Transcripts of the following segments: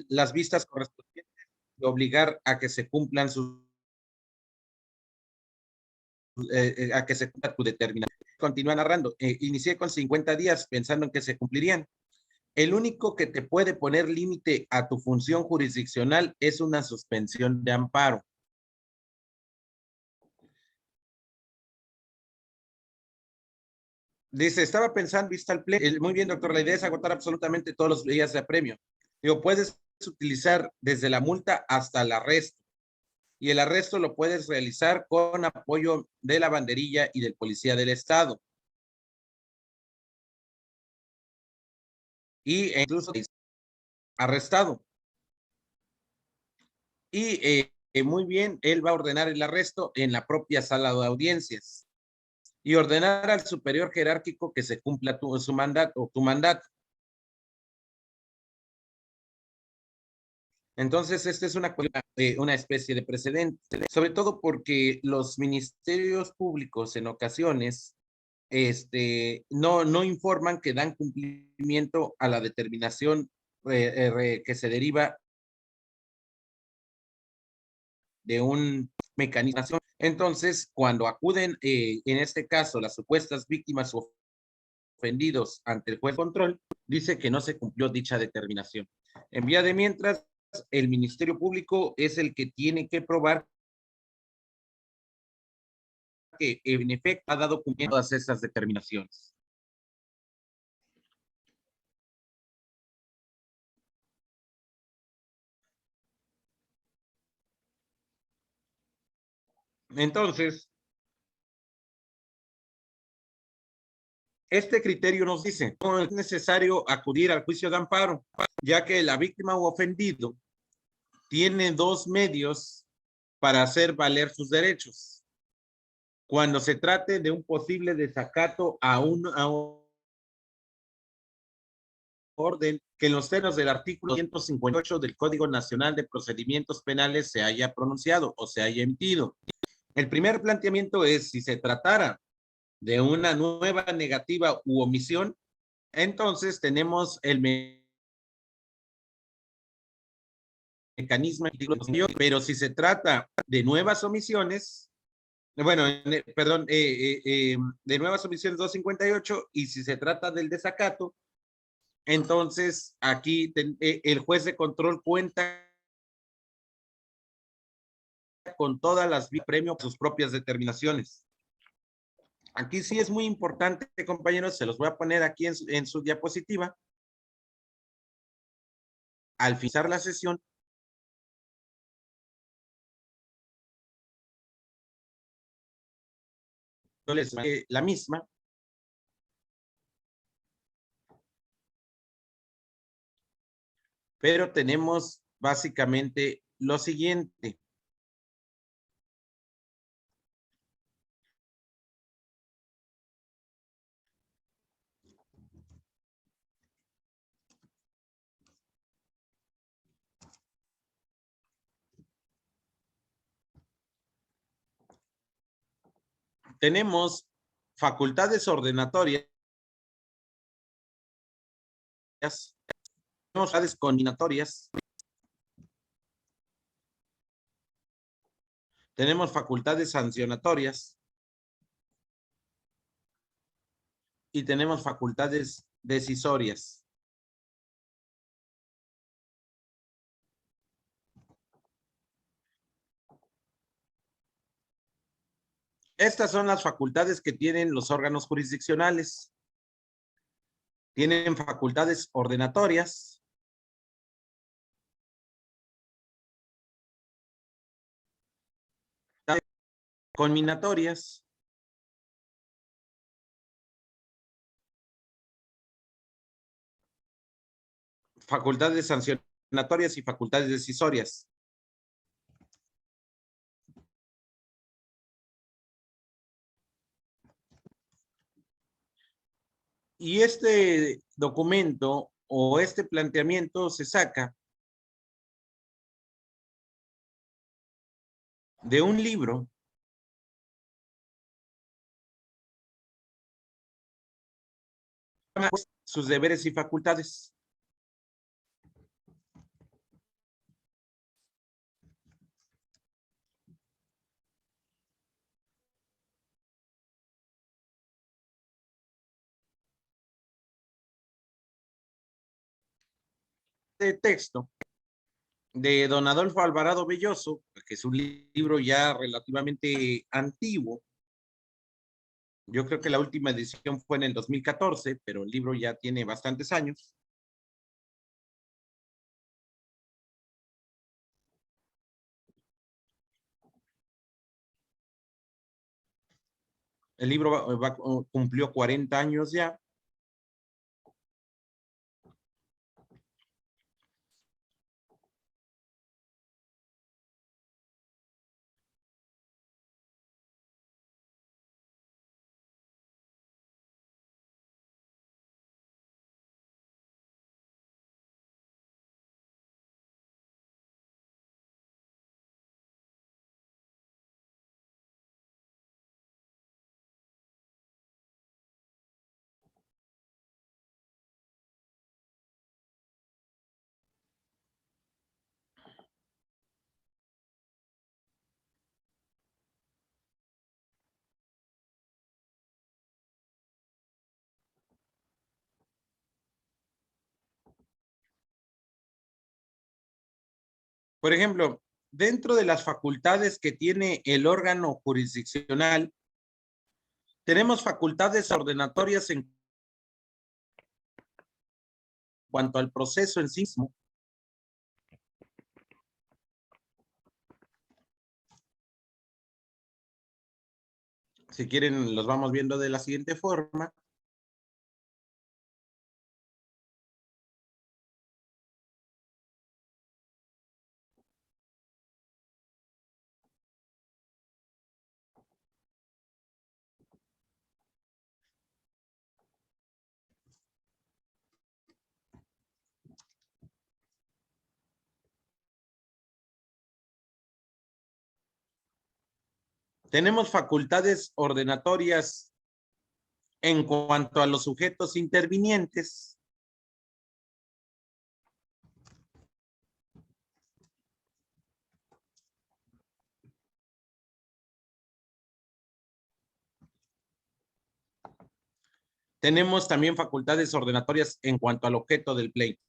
las vistas correspondientes y obligar a que se cumplan sus a que se cumpla tu determinación. Continúa narrando. Inicié con 50 días pensando en que se cumplirían. El único que te puede poner límite a tu función jurisdiccional es una suspensión de amparo. Dice, estaba pensando, vista al pleno. Muy bien, doctor, la idea es agotar absolutamente todos los días de apremio. Digo, puedes utilizar desde la multa hasta el arresto. Y el arresto lo puedes realizar con apoyo de la banderilla y del policía del estado. Y incluso arrestado. Y muy bien, él va a ordenar el arresto en la propia sala de audiencias y ordenar al superior jerárquico que se cumpla su mandato, tu mandato. Entonces, esta es una especie de precedente, sobre todo porque los ministerios públicos en ocasiones no informan que dan cumplimiento a la determinación que se deriva de un mecanismo. Entonces, cuando acuden, en este caso, las supuestas víctimas o ofendidos ante el juez de control, dice que no se cumplió dicha determinación. En vía de mientras, el Ministerio Público es el que tiene que probar que en efecto ha dado cumplimiento a todas esas determinaciones. Entonces, este criterio nos dice, no es necesario acudir al juicio de amparo, ya que la víctima o ofendido tiene dos medios para hacer valer sus derechos. Cuando se trate de un posible desacato a un orden que en los términos del artículo 158 del Código Nacional de Procedimientos Penales se haya pronunciado o se haya emitido. El primer planteamiento es si se tratara de una nueva negativa u omisión, entonces tenemos el mecanismo, pero si se trata de nuevas omisiones, bueno, perdón, de nuevas omisiones 258, y si se trata del desacato, entonces aquí el juez de control cuenta con todas las premios sus propias determinaciones. Aquí sí es muy importante, compañeros, se los voy a poner aquí en su diapositiva. Al finalizar la sesión, yo les la misma, pero tenemos básicamente lo siguiente. Tenemos facultades ordenatorias, tenemos facultades combinatorias, tenemos facultades sancionatorias y tenemos facultades decisorias. Estas son las facultades que tienen los órganos jurisdiccionales. Tienen facultades ordenatorias, conminatorias, facultades sancionatorias y facultades decisorias. Y este documento o este planteamiento se saca de un libro sus deberes y facultades. de texto de don Adolfo Alvarado Belloso, que es un libro ya relativamente antiguo. Yo creo que la última edición fue en el 2014, pero el libro ya tiene bastantes años. El libro cumplió 40 años ya. Por ejemplo, dentro de las facultades que tiene el órgano jurisdiccional, tenemos facultades ordenatorias en cuanto al proceso en sí mismo. Si quieren, los vamos viendo de la siguiente forma. Tenemos facultades ordenatorias en cuanto a los sujetos intervinientes. Tenemos también facultades ordenatorias en cuanto al objeto del pleito.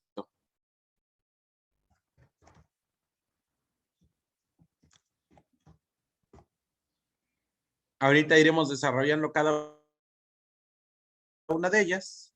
Ahorita iremos desarrollando cada una de ellas.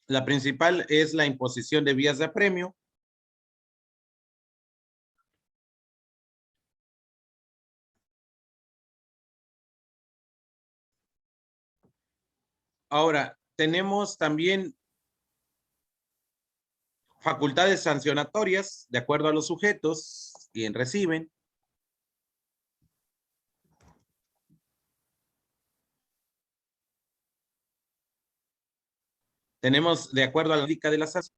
La principal es la imposición de vías de apremio. Ahora, tenemos también facultades sancionatorias de acuerdo a los sujetos, quien reciben. Tenemos de acuerdo a la lógica de las sanciones.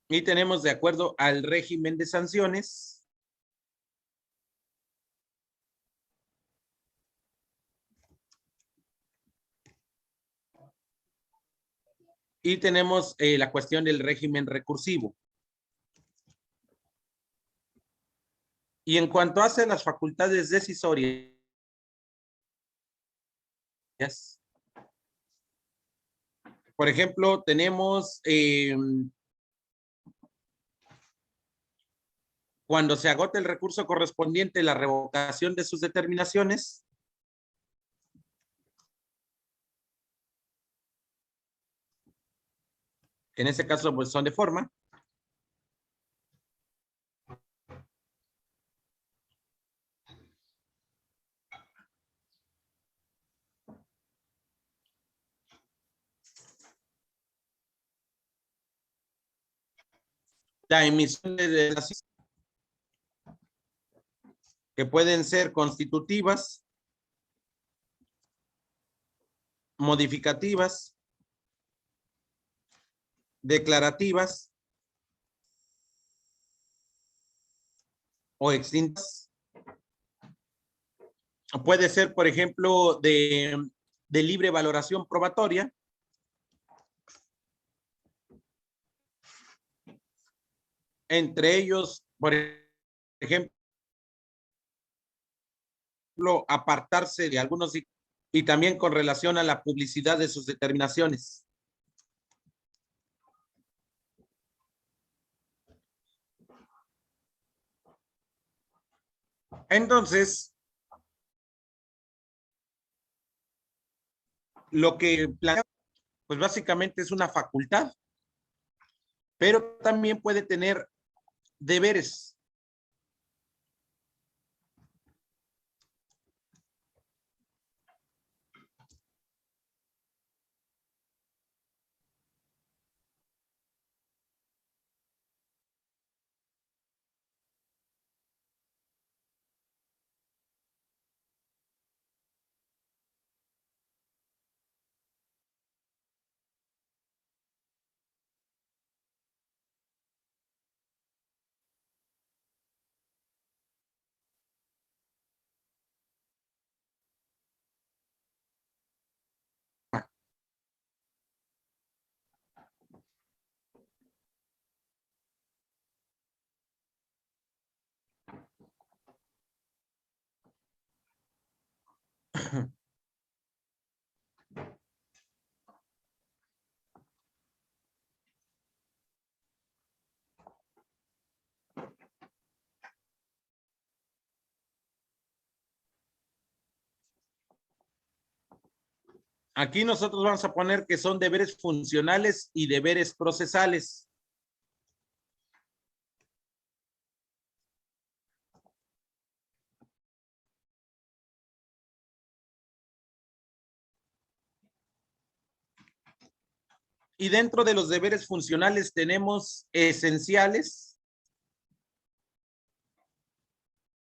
Y tenemos de acuerdo al régimen de sanciones. Y tenemos la cuestión del régimen recursivo. Y en cuanto hace las facultades decisorias, por ejemplo, tenemos cuando se agota el recurso correspondiente, la revocación de sus determinaciones. En ese caso, pues son de forma. la emisión de decisiones que pueden ser constitutivas, modificativas, declarativas o extintas. Puede ser, por ejemplo, de libre valoración probatoria. Entre ellos, por ejemplo, apartarse de algunos y también con relación a la publicidad de sus determinaciones. Entonces, lo que plantea, pues básicamente es una facultad, pero también puede tener deberes. Aquí nosotros vamos a poner que son deberes funcionales y deberes procesales. Y dentro de los deberes funcionales tenemos esenciales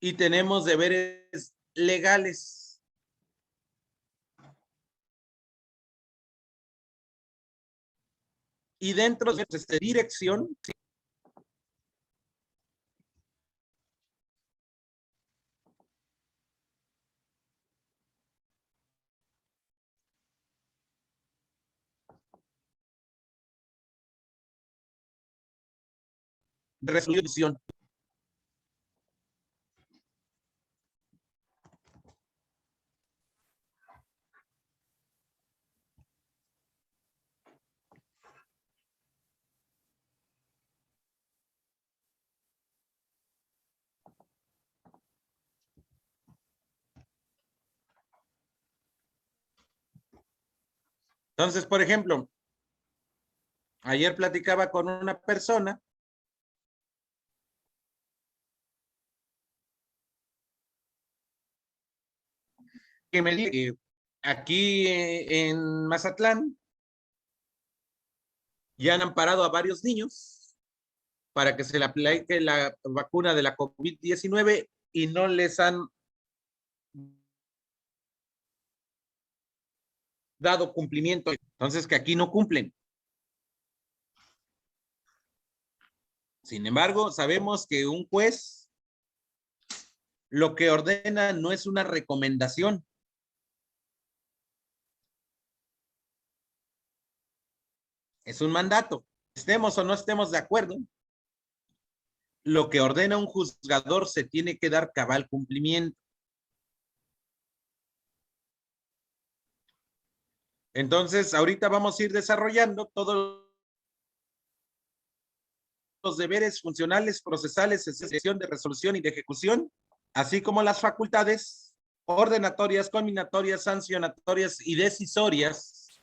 y tenemos deberes legales. Y dentro de esta dirección, resolución. Entonces, por ejemplo, ayer platicaba con una persona que me dijo que aquí en Mazatlán ya han amparado a varios niños para que se le aplique la vacuna de la COVID-19 y no les han dado cumplimiento. Entonces, que aquí no cumplen. Sin embargo, sabemos que un juez lo que ordena no es una recomendación. Es un mandato. Estemos o no estemos de acuerdo, lo que ordena un juzgador se tiene que dar cabal cumplimiento. Entonces, ahorita vamos a ir desarrollando todos los deberes funcionales, procesales, excepción de resolución y de ejecución, así como las facultades ordenatorias, combinatorias, sancionatorias y decisorias.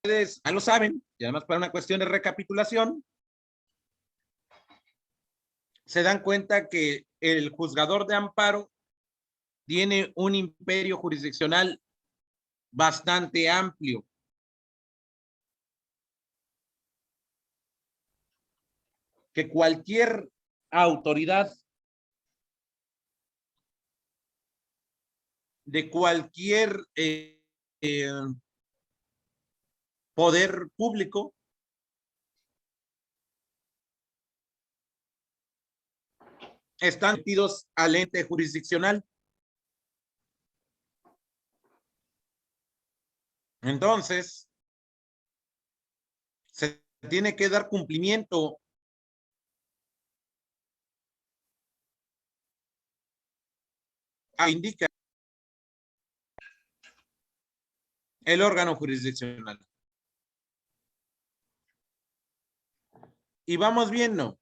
Ustedes ya lo saben, y además para una cuestión de recapitulación, se dan cuenta que el juzgador de amparo tiene un imperio jurisdiccional bastante amplio. Que cualquier autoridad de cualquier poder público están metidos al ente jurisdiccional. Entonces, se tiene que dar cumplimiento a indica el órgano jurisdiccional. Y vamos viendo.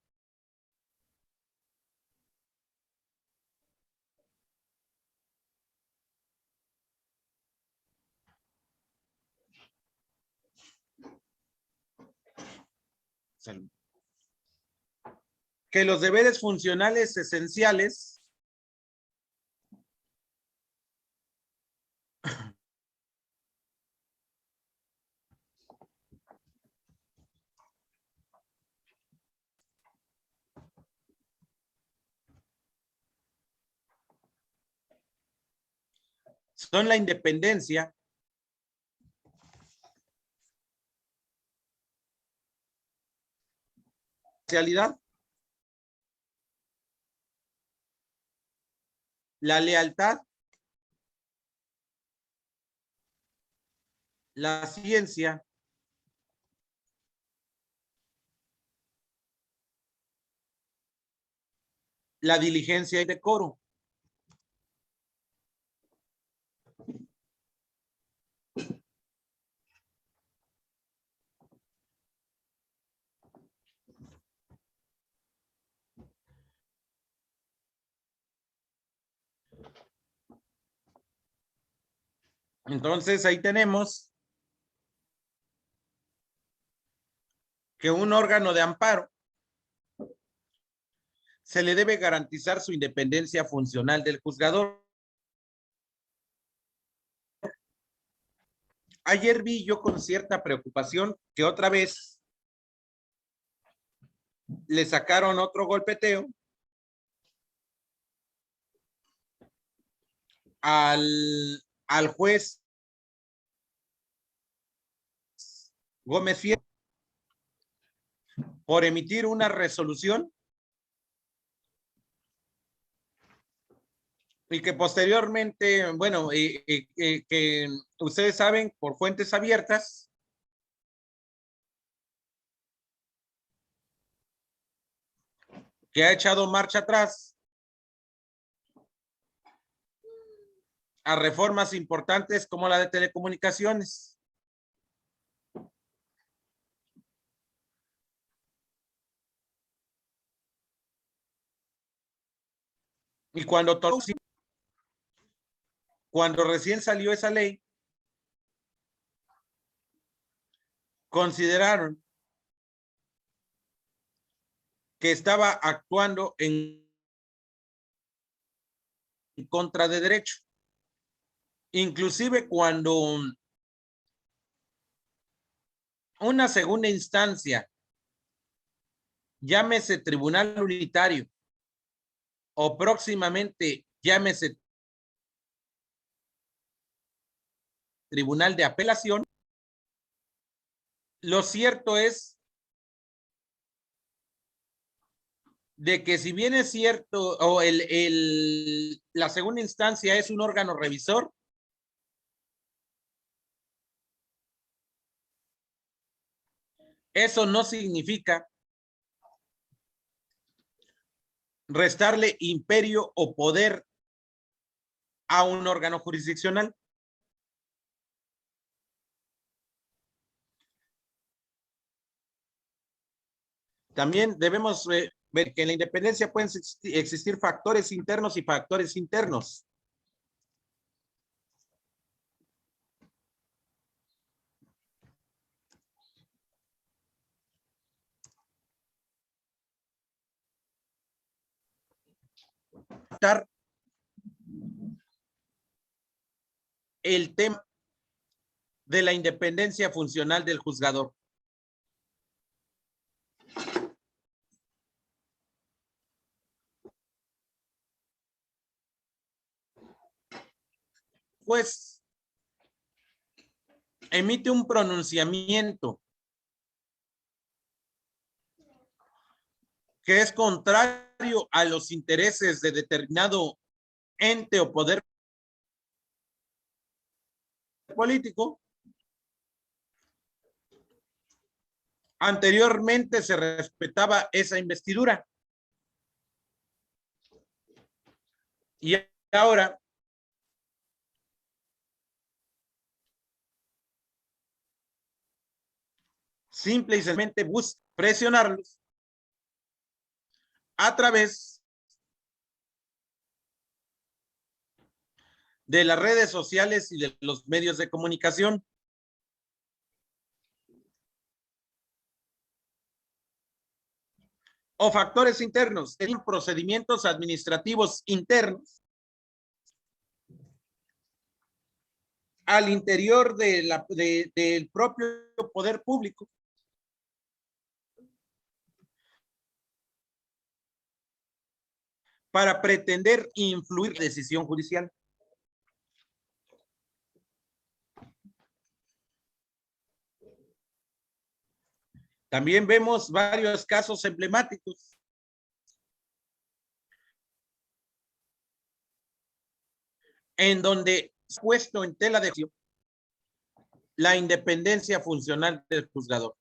Que los deberes funcionales esenciales son la independencia, imparcialidad, la lealtad, la ciencia, la diligencia y decoro. Entonces ahí tenemos que un órgano de amparo se le debe garantizar su independencia funcional del juzgador. Ayer vi yo con cierta preocupación que otra vez le sacaron otro golpeteo al juez Gómez Fierro por emitir una resolución y que posteriormente, bueno, que ustedes saben por fuentes abiertas que ha echado marcha atrás a reformas importantes como la de telecomunicaciones. Y cuando recién salió esa ley, consideraron que estaba actuando en contra de derecho. Inclusive cuando una segunda instancia, llámese tribunal unitario o próximamente llámese tribunal de apelación, lo cierto es de que si bien es cierto, o la segunda instancia es un órgano revisor, eso no significa restarle imperio o poder a un órgano jurisdiccional. También debemos ver que en la independencia pueden existir factores internos y factores internos. el tema de la independencia funcional del juzgador. Pues emite un pronunciamiento que es contrario a los intereses de determinado ente o poder político. Anteriormente se respetaba esa investidura y ahora simple y sencillamente busca presionarlos a través de las redes sociales y de los medios de comunicación. O factores internos, en procedimientos administrativos internos al interior del propio poder público para pretender influir en la decisión judicial. También vemos varios casos emblemáticos en donde se ha puesto en tela de juicio la independencia funcional del juzgador.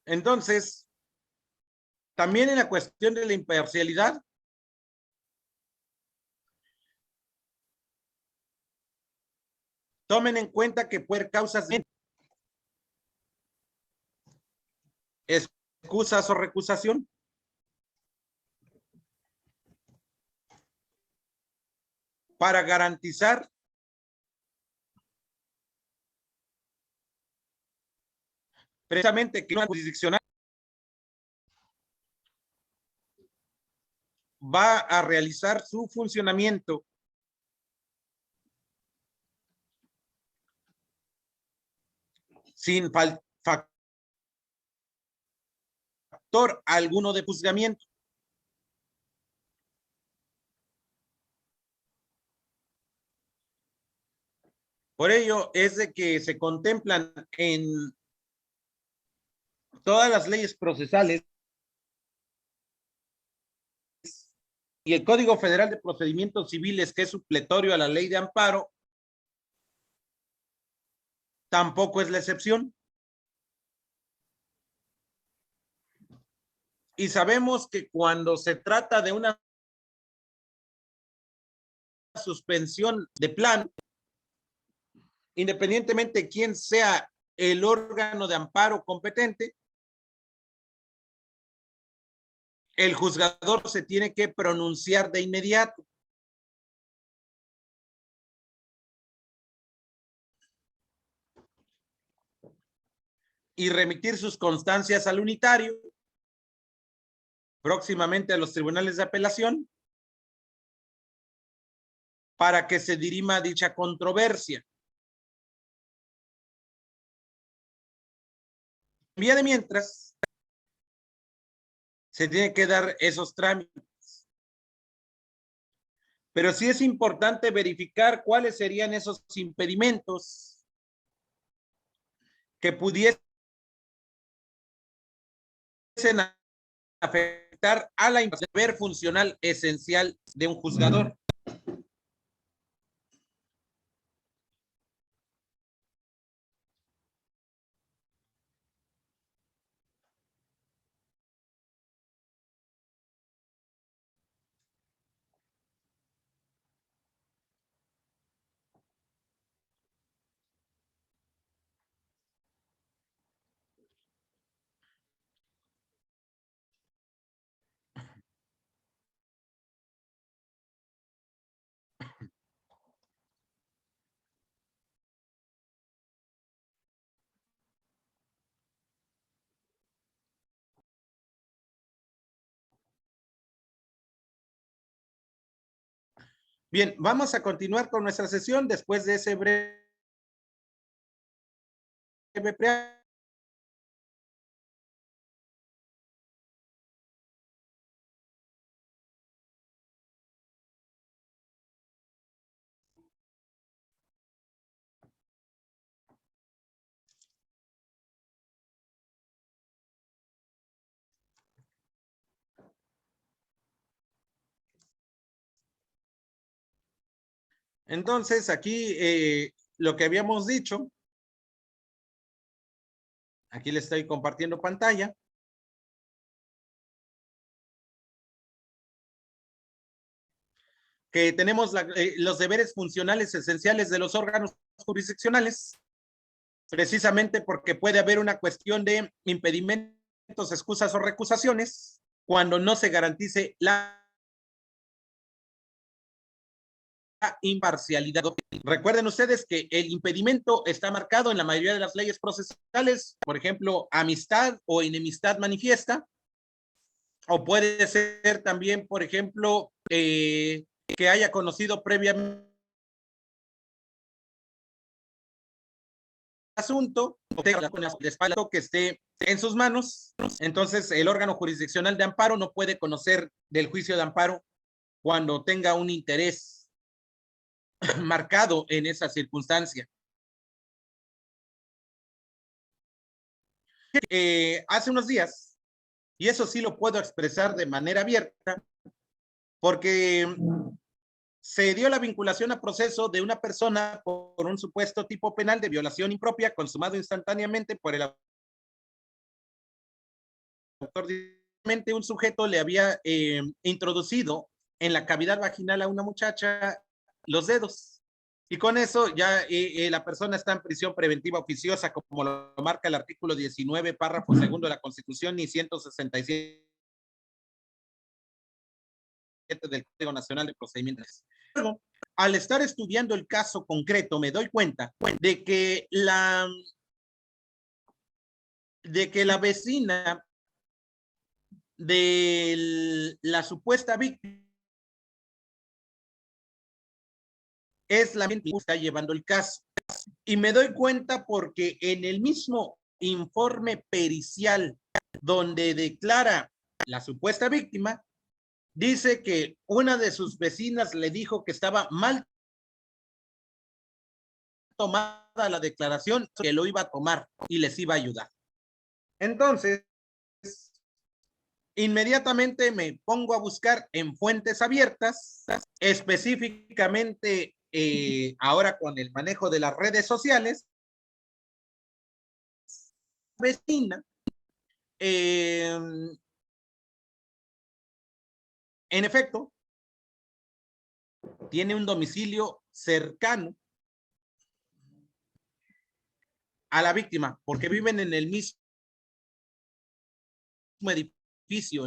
Entonces, también en la cuestión de la imparcialidad, tomen en cuenta que puede haber causas de excusas o recusación. Para garantizar precisamente que una jurisdiccional va a realizar su funcionamiento sin factor alguno de juzgamiento. Por ello es de que se contemplan en todas las leyes procesales y el Código Federal de Procedimientos Civiles, que es supletorio a la ley de amparo, tampoco es la excepción. Y sabemos que cuando se trata de una suspensión de plan, independientemente de quién sea el órgano de amparo competente, el juzgador se tiene que pronunciar de inmediato. Y remitir sus constancias al unitario, próximamente a los tribunales de apelación, para que se dirima dicha controversia. Vía de mientras, se tiene que dar esos trámites. Pero sí es importante verificar cuáles serían esos impedimentos que pudiesen afectar a la deber funcional esencial de un juzgador. Bien, vamos a continuar con nuestra sesión después de ese breve preámbulo. Entonces, aquí lo que habíamos dicho, aquí le estoy compartiendo pantalla. Que tenemos los deberes funcionales esenciales de los órganos jurisdiccionales, precisamente porque puede haber una cuestión de impedimentos, excusas o recusaciones cuando no se garantice la imparcialidad. Recuerden ustedes que el impedimento está marcado en la mayoría de las leyes procesales, por ejemplo, amistad o enemistad manifiesta, o puede ser también, por ejemplo, que haya conocido previamente asunto, que esté en sus manos. Entonces, el órgano jurisdiccional de amparo no puede conocer del juicio de amparo cuando tenga un interés marcado en esa circunstancia. Hace unos días, y eso sí lo puedo expresar de manera abierta, porque se dio la vinculación a proceso de una persona por un supuesto tipo penal de violación impropia consumado instantáneamente por el autor. Un sujeto le había introducido en la cavidad vaginal a una muchacha los dedos. Y con eso ya la persona está en prisión preventiva oficiosa, como lo marca el artículo 19, párrafo segundo de la Constitución y 167 del Código Nacional de Procedimientos. Luego, al estar estudiando el caso concreto, me doy cuenta de que la vecina de la supuesta víctima es la que está llevando el caso. Y me doy cuenta porque en el mismo informe pericial donde declara la supuesta víctima, dice que una de sus vecinas le dijo que estaba mal tomada la declaración, que lo iba a tomar y les iba a ayudar. Entonces, inmediatamente me pongo a buscar en fuentes abiertas, específicamente ahora con el manejo de las redes sociales, vecina, en efecto, tiene un domicilio cercano a la víctima, porque viven en el mismo edificio.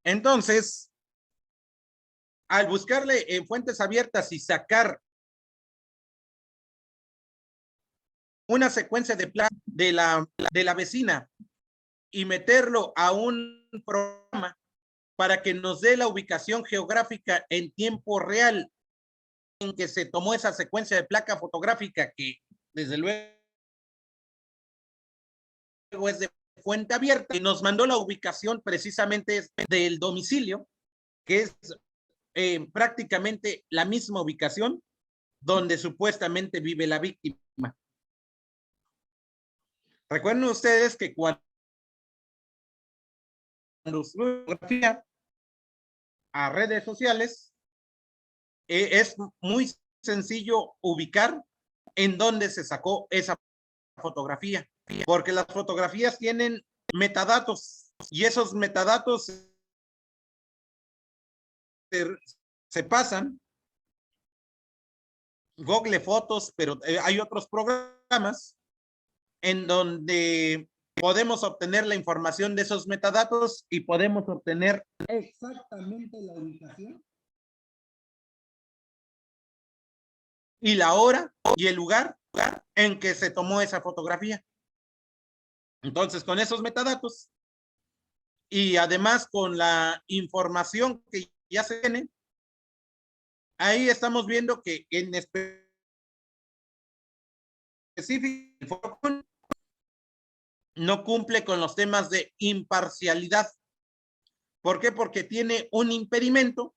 Entonces, al buscarle en fuentes abiertas y sacar una secuencia de plan de la vecina y meterlo a un programa para que nos dé la ubicación geográfica en tiempo real en que se tomó esa secuencia de placa fotográfica, que desde luego es de fuente abierta, y nos mandó la ubicación precisamente del domicilio, que es prácticamente la misma ubicación donde supuestamente vive la víctima. Recuerden ustedes que cuando fotografía a redes sociales, es muy sencillo ubicar en dónde se sacó esa fotografía, porque las fotografías tienen metadatos y esos metadatos se pasan Google Fotos, pero hay otros programas en donde podemos obtener la información de esos metadatos y podemos obtener exactamente la ubicación y la hora y el lugar en que se tomó esa fotografía. Entonces, con esos metadatos y además con la información que ya se tiene, ahí estamos viendo que en específico no cumple con los temas de imparcialidad. ¿Por qué? Porque tiene un impedimento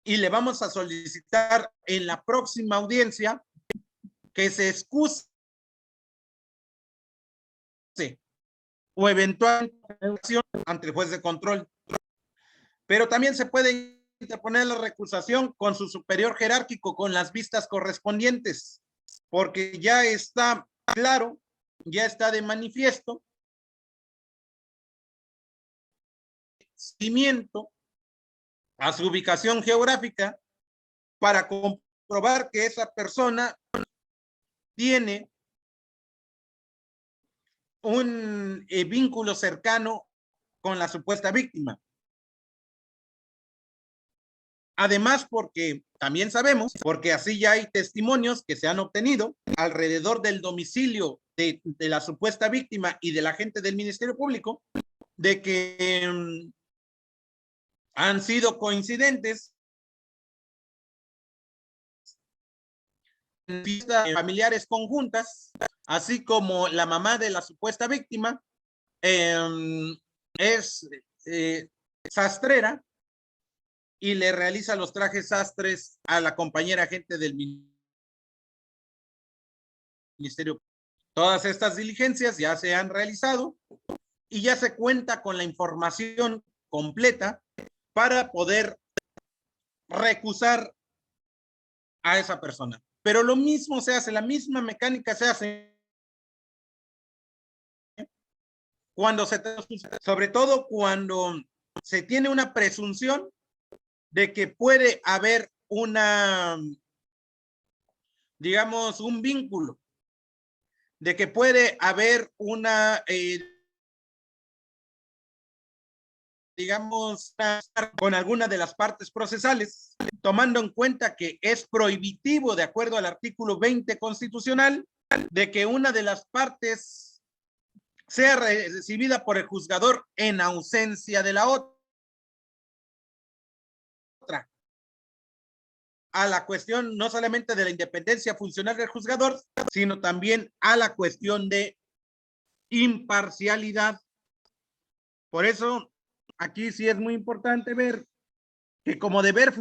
y le vamos a solicitar en la próxima audiencia que se excuse o eventual ante el juez de control. Pero también se puede interponer la recusación con su superior jerárquico con las vistas correspondientes, porque ya está claro, ya está de manifiesto seguimiento a su ubicación geográfica para comprobar que esa persona tiene un vínculo cercano con la supuesta víctima. Además, porque también sabemos, porque así ya hay testimonios que se han obtenido alrededor del domicilio de la supuesta víctima y del agente del Ministerio Público, de que han sido coincidentes familiares conjuntas, así como la mamá de la supuesta víctima es sastrera y le realiza los trajes sastres a la compañera agente del Ministerio. Todas estas diligencias ya se han realizado y ya se cuenta con la información completa para poder recusar a esa persona. Pero lo mismo se hace, la misma mecánica se hace cuando se, sobre todo cuando se tiene una presunción de que puede haber una, digamos, un vínculo, de que puede haber una, digamos, con alguna de las partes procesales, tomando en cuenta que es prohibitivo, de acuerdo al artículo 20 constitucional, de que una de las partes sea recibida por el juzgador en ausencia de la otra. A la cuestión no solamente de la independencia funcional del juzgador, sino también a la cuestión de imparcialidad. Por eso, aquí sí es muy importante ver que como deber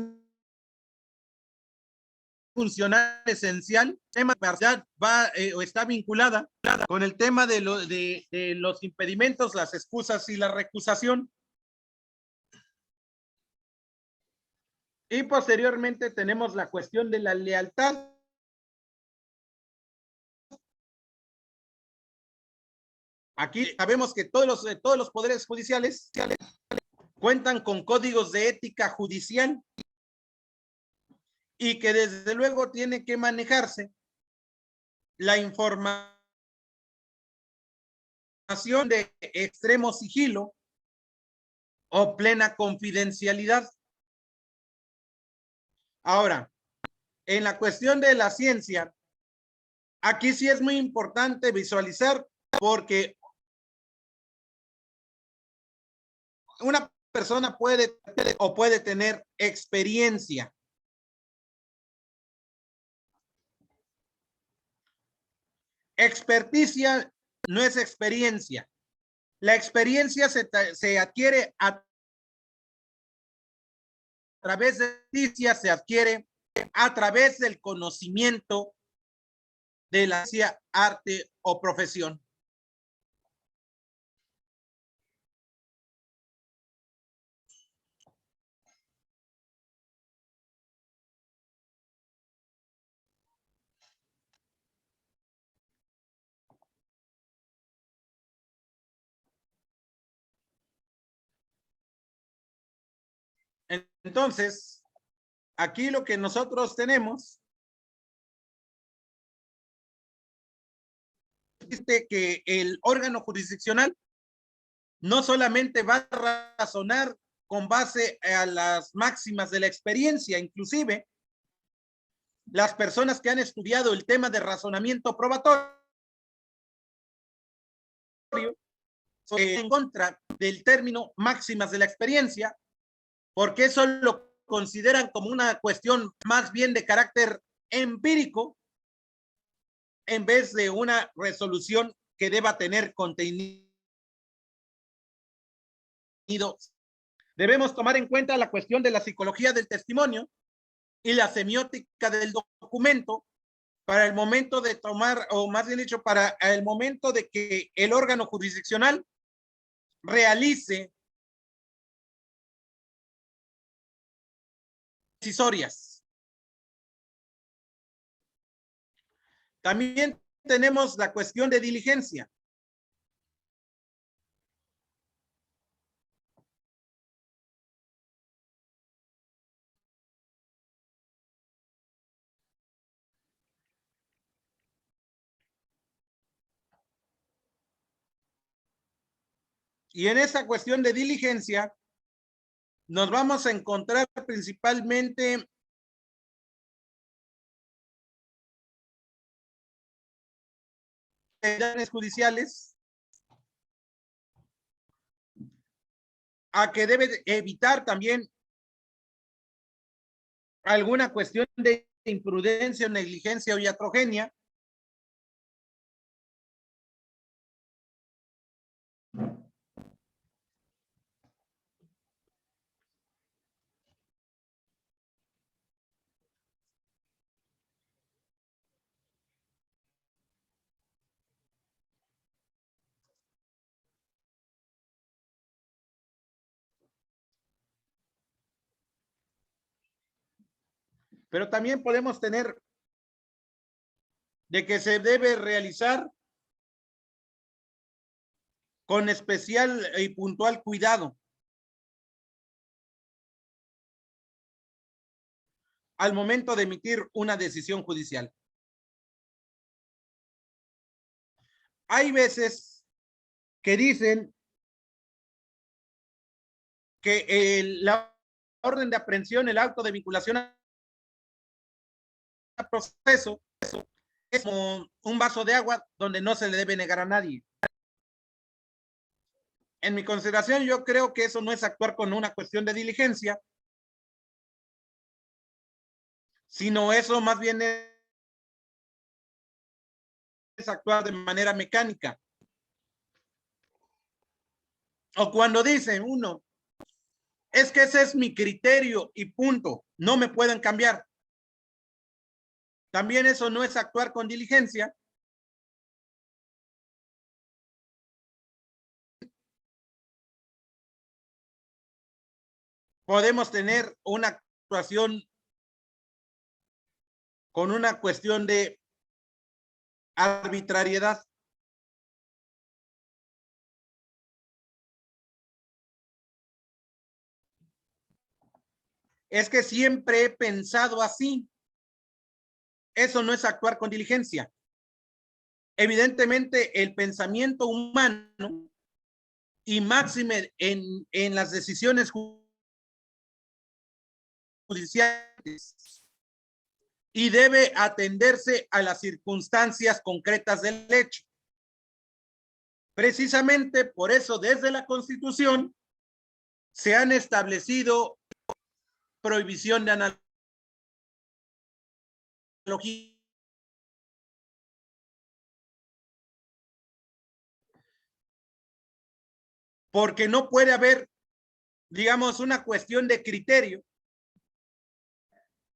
funcional esencial, el tema de imparcialidad va o está vinculada con el tema de los impedimentos, las excusas y la recusación. Y posteriormente tenemos la cuestión de la lealtad. Aquí sabemos que todos los poderes judiciales cuentan con códigos de ética judicial y que desde luego tiene que manejarse la información de extremo sigilo o plena confidencialidad. Ahora, en la cuestión de la ciencia, aquí sí es muy importante visualizar porque una persona puede o puede tener experiencia. Experticia no es experiencia. La experiencia se adquiere a través de experiencia, se adquiere a través del conocimiento de la ciencia, arte o profesión. Entonces, aquí lo que nosotros tenemos es que el órgano jurisdiccional no solamente va a razonar con base a las máximas de la experiencia, inclusive las personas que han estudiado el tema de razonamiento probatorio en contra del término máximas de la experiencia, porque eso lo consideran como una cuestión más bien de carácter empírico en vez de una resolución que deba tener contenido. Debemos tomar en cuenta la cuestión de la psicología del testimonio y la semiótica del documento para el momento de tomar, o más bien dicho, para el momento de que el órgano jurisdiccional realice decisorias. También tenemos la cuestión de diligencia. Y en esa cuestión de diligencia nos vamos a encontrar principalmente judiciales a que debe evitar también alguna cuestión de imprudencia, negligencia o iatrogenia. Pero también podemos tener de que se debe realizar con especial y puntual cuidado al momento de emitir una decisión judicial. Hay veces que dicen que la orden de aprehensión, el auto de vinculación a proceso, es como un vaso de agua donde no se le debe negar a nadie. En mi consideración, yo creo que eso no es actuar con una cuestión de diligencia, sino eso más bien es actuar de manera mecánica. O cuando dicen uno, es que ese es mi criterio y punto, no me pueden cambiar. También eso no es actuar con diligencia. Podemos tener una actuación con una cuestión de arbitrariedad. Es que siempre he pensado así. Eso no es actuar con diligencia. Evidentemente, el pensamiento humano y máxime en las decisiones judiciales y debe atenderse a las circunstancias concretas del hecho. Precisamente por eso, desde la Constitución, se han establecido prohibición de analogía. Porque no puede haber, digamos, una cuestión de criterio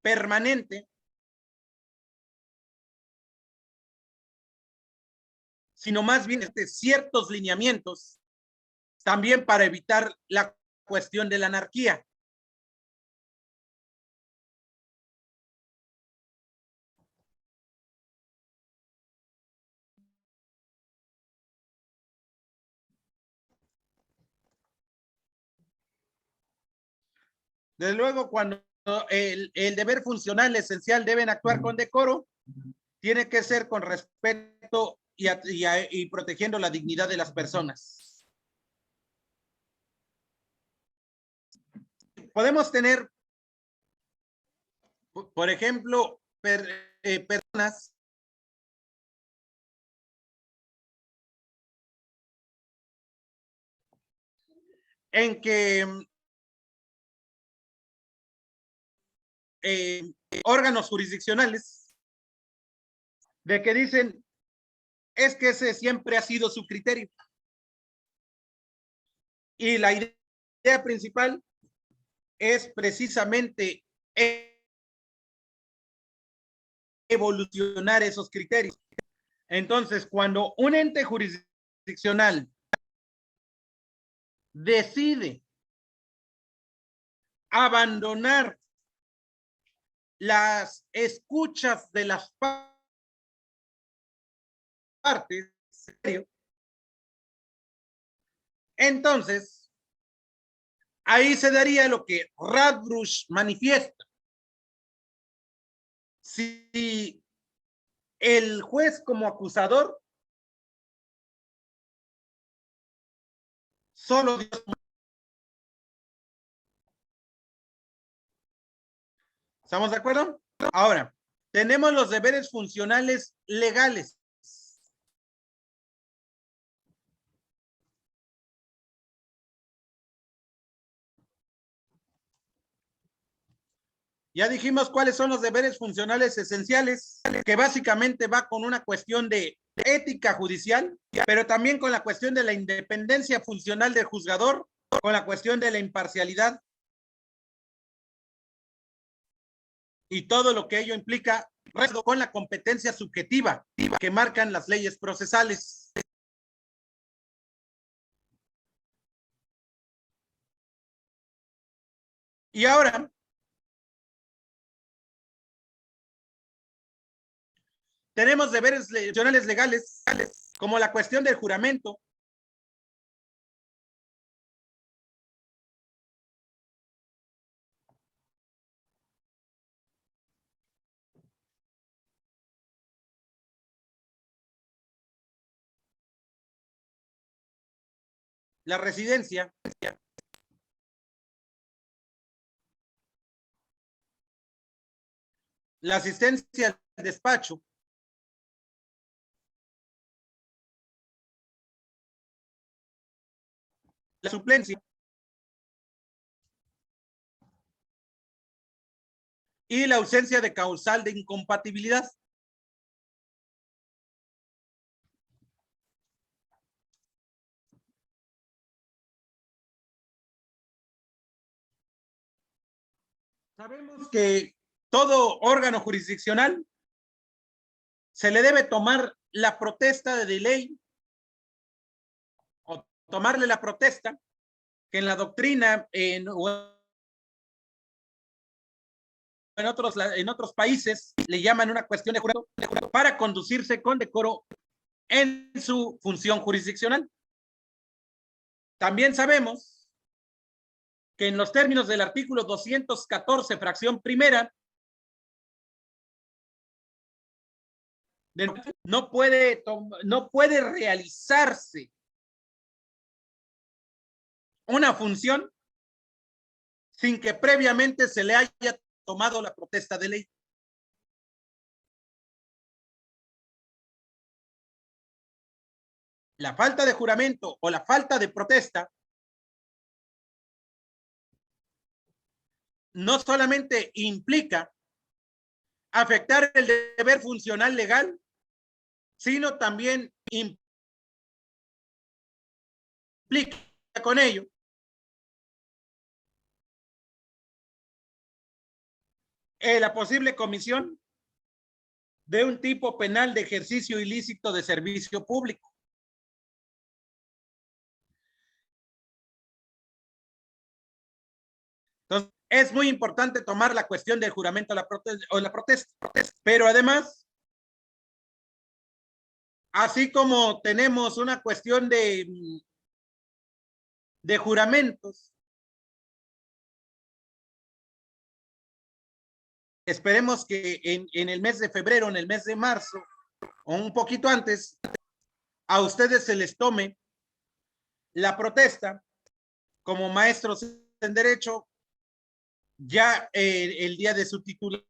permanente, sino más bien ciertos lineamientos, también para evitar la cuestión de la anarquía. Desde luego, cuando el deber funcional esencial deben actuar con decoro, tiene que ser con respeto y protegiendo la dignidad de las personas. Podemos tener, por ejemplo, personas en que órganos jurisdiccionales de que dicen es que ese siempre ha sido su criterio. Y la idea principal es precisamente evolucionar esos criterios. Entonces, cuando un ente jurisdiccional decide abandonar las escuchas de las partes, entonces ahí se daría lo que Radbruch manifiesta. Si el juez como acusador solo Dios. ¿Estamos de acuerdo? Ahora, tenemos los deberes funcionales legales. Ya dijimos cuáles son los deberes funcionales esenciales, que básicamente va con una cuestión de ética judicial, pero también con la cuestión de la independencia funcional del juzgador, con la cuestión de la imparcialidad y todo lo que ello implica, con la competencia subjetiva que marcan las leyes procesales. Y ahora tenemos deberes funcionales legales, como la cuestión del juramento, la residencia, la asistencia al despacho, la suplencia y la ausencia de causal de incompatibilidad. Sabemos que todo órgano jurisdiccional se le debe tomar la protesta de ley o tomarle la protesta que en la doctrina en otros países le llaman una cuestión de jurado para conducirse con decoro en su función jurisdiccional. También sabemos que en los términos del artículo 214, fracción primera, no puede realizarse una función sin que previamente se le haya tomado la protesta de ley. La falta de juramento o la falta de protesta no solamente implica afectar el deber funcional legal, sino también implica con ello la posible comisión de un tipo penal de ejercicio ilícito de servicio público. Entonces, es muy importante tomar la cuestión del juramento o la protesta, pero además, así como tenemos una cuestión de juramentos, esperemos que en el mes de febrero, en el mes de marzo, o un poquito antes, a ustedes se les tome la protesta como maestros en derecho ya el día de su titulación.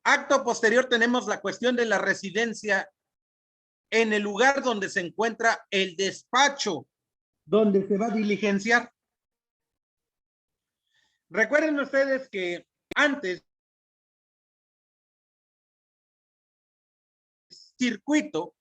Acto posterior tenemos la cuestión de la residencia en el lugar donde se encuentra el despacho, donde se va a diligenciar. Recuerden ustedes que antes circuito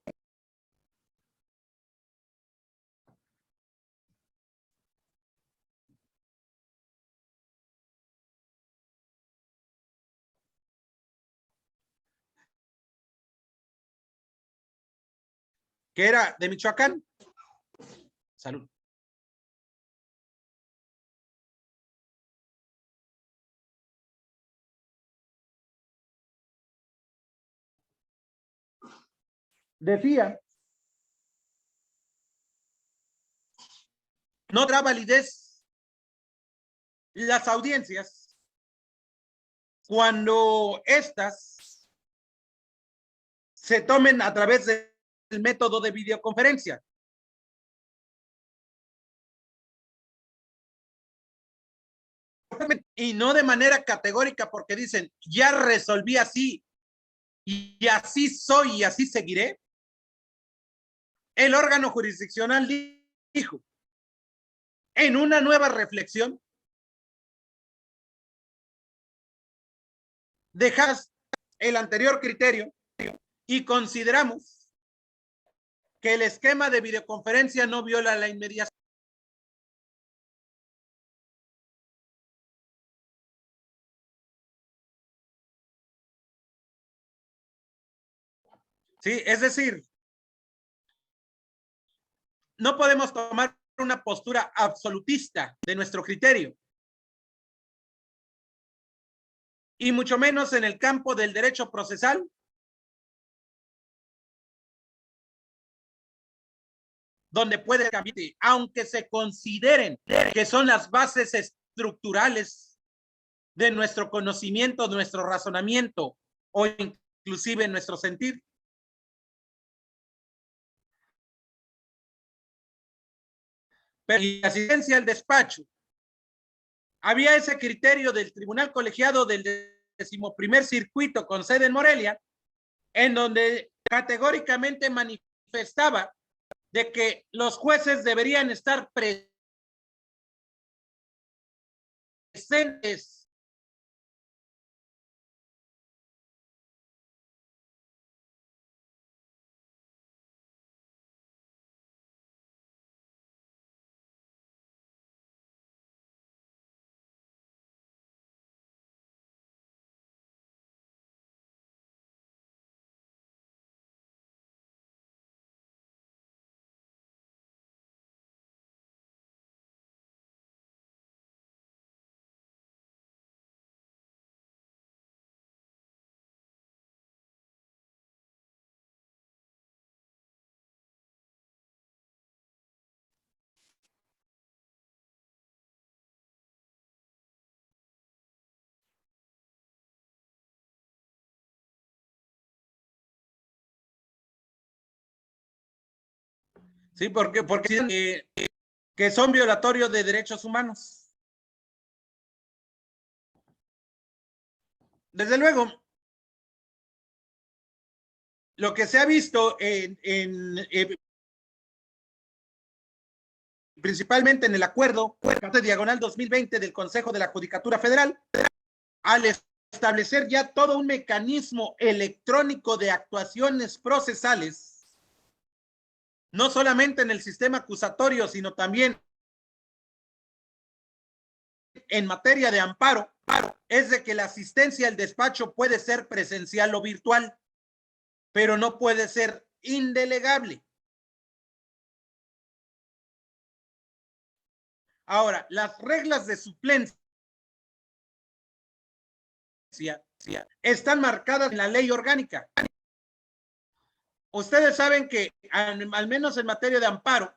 que era de Michoacán. Salud. Decía, no da validez las audiencias cuando estas se tomen a través del método de videoconferencia. Y no de manera categórica, porque dicen, ya resolví así, y así soy, y así seguiré. El órgano jurisdiccional dijo, en una nueva reflexión, dejas el anterior criterio y consideramos que el esquema de videoconferencia no viola la inmediación. Sí, es decir, no podemos tomar una postura absolutista de nuestro criterio, y mucho menos en el campo del derecho procesal, donde puede cambiar, aunque se consideren que son las bases estructurales de nuestro conocimiento, nuestro razonamiento o inclusive nuestro sentir. Pero en la asistencia al despacho, había ese criterio del Tribunal Colegiado del 11º Circuito con sede en Morelia, en donde categóricamente manifestaba de que los jueces deberían estar presentes sí, porque que son violatorios de derechos humanos. Desde luego, lo que se ha visto principalmente en el acuerdo diagonal 2020 del Consejo de la Judicatura Federal, al establecer ya todo un mecanismo electrónico de actuaciones procesales, no solamente en el sistema acusatorio, sino también en materia de amparo, es de que la asistencia al despacho puede ser presencial o virtual, pero no puede ser indelegable. Ahora, las reglas de suplencia están marcadas en la ley orgánica. Ustedes saben que, al menos en materia de amparo,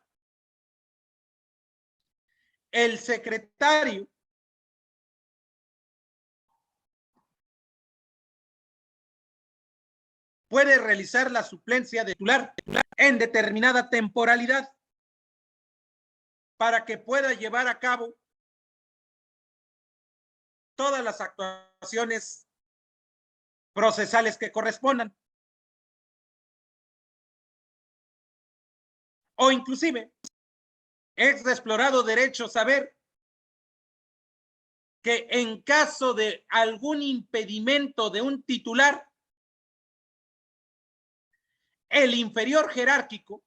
el secretario puede realizar la suplencia de titular en determinada temporalidad para que pueda llevar a cabo todas las actuaciones procesales que correspondan. O inclusive, es de explorado derecho saber que en caso de algún impedimento de un titular, el inferior jerárquico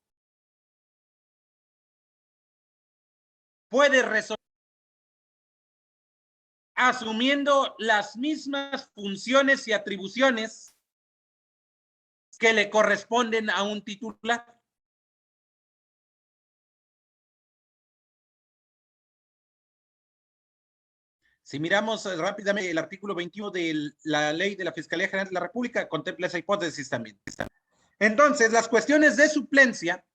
puede resolver asumiendo las mismas funciones y atribuciones que le corresponden a un titular. Si miramos rápidamente el artículo 21 de la ley de la Fiscalía General de la República, contempla esa hipótesis también. Entonces, las cuestiones de suplencia,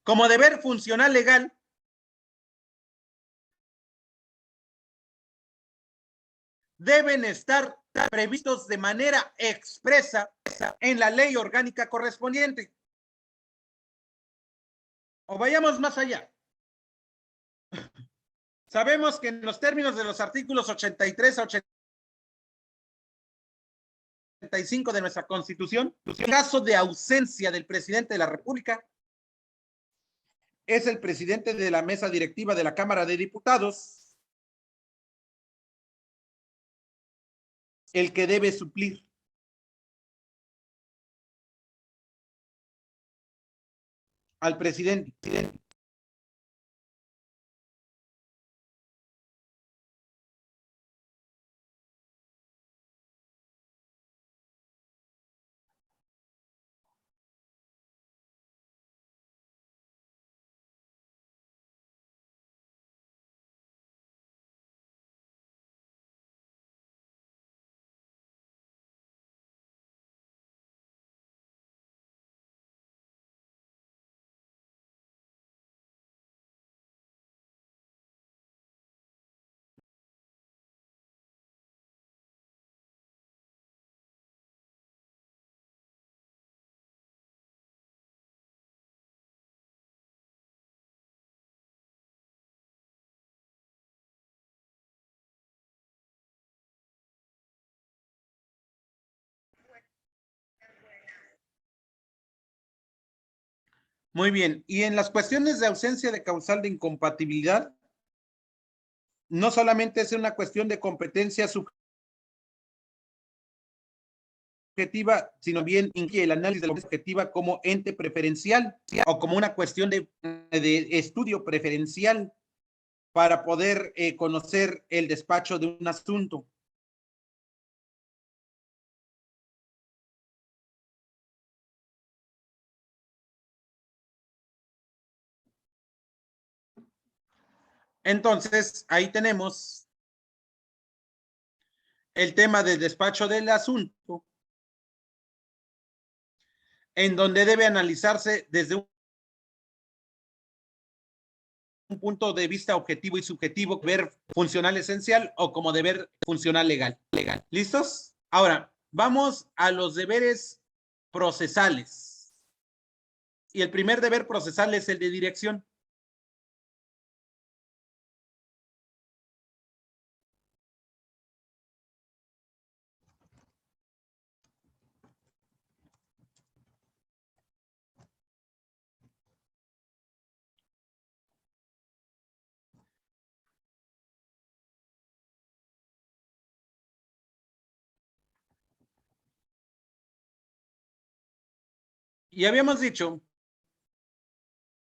como deber funcional legal, deben estar previstos de manera expresa en la ley orgánica correspondiente. O vayamos más allá. Sabemos que en los términos de los artículos 83 a 85 de nuestra Constitución, en caso de ausencia del presidente de la República, es el presidente de la mesa directiva de la Cámara de Diputados el que debe suplir. Al presidente. Muy bien. Y en las cuestiones de ausencia de causal de incompatibilidad, no solamente es una cuestión de competencia subjetiva, sino bien incluye el análisis de la objetiva como ente preferencial o como una cuestión de estudio preferencial para poder conocer el despacho de un asunto. Entonces, ahí tenemos el tema del despacho del asunto, en donde debe analizarse desde un punto de vista objetivo y subjetivo, deber funcional esencial o como deber funcional legal. ¿Listos? Ahora, vamos a los deberes procesales. Y el primer deber procesal es el de dirección. Y habíamos dicho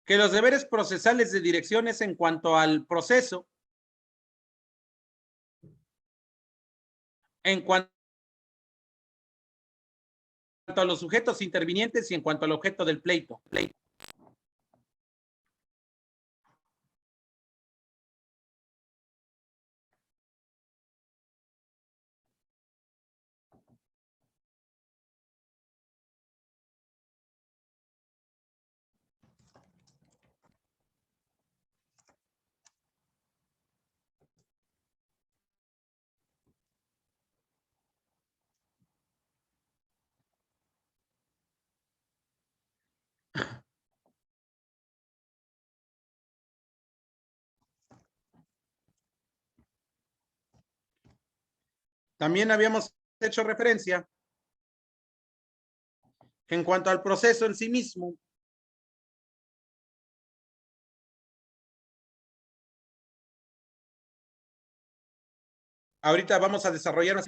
que los deberes procesales de dirección es en cuanto al proceso, en cuanto a los sujetos intervinientes y en cuanto al objeto del pleito. También habíamos hecho referencia en cuanto al proceso en sí mismo, Ahorita vamos a desarrollar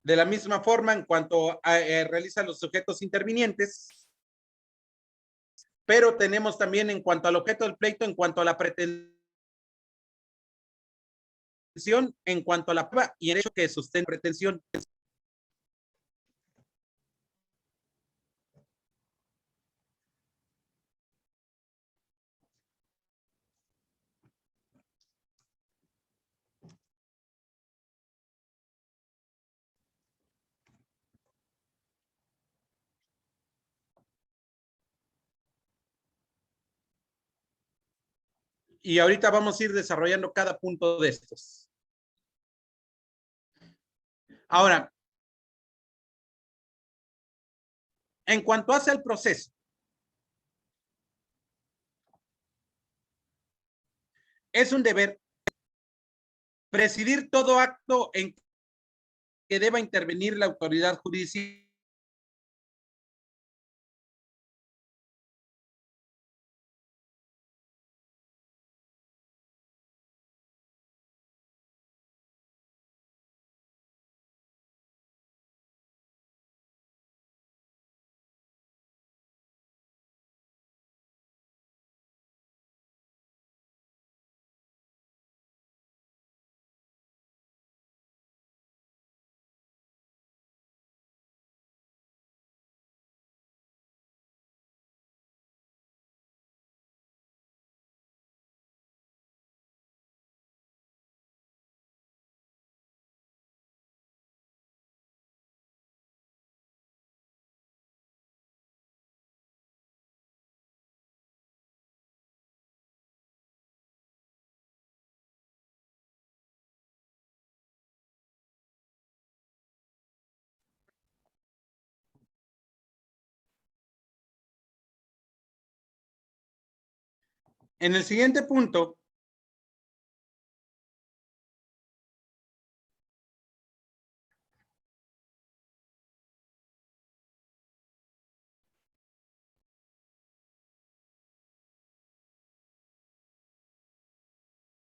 de la misma forma en cuanto a realizan los sujetos intervinientes, pero tenemos también en cuanto al objeto del pleito, en cuanto a la pretensión, en cuanto a la prueba y el hecho que sustenta pretensión. Y ahorita vamos a ir desarrollando cada punto de estos. Ahora, en cuanto hace el proceso, es un deber presidir todo acto en que deba intervenir la autoridad judicial. En el siguiente punto,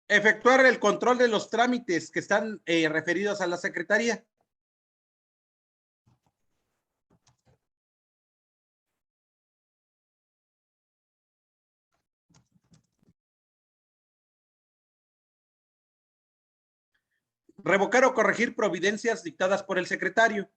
efectuar el control de los trámites que están referidos a la Secretaría. Revocar o corregir providencias dictadas por el secretario.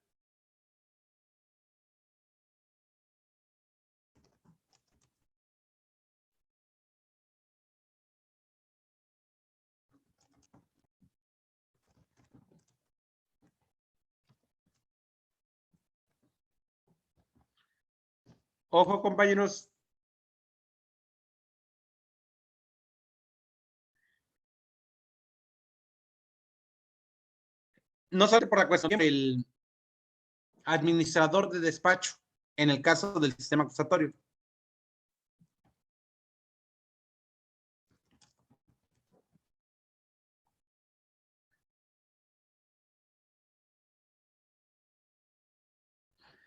Ojo, compañeros. No solo por la cuestión del administrador de despacho en el caso del sistema acusatorio.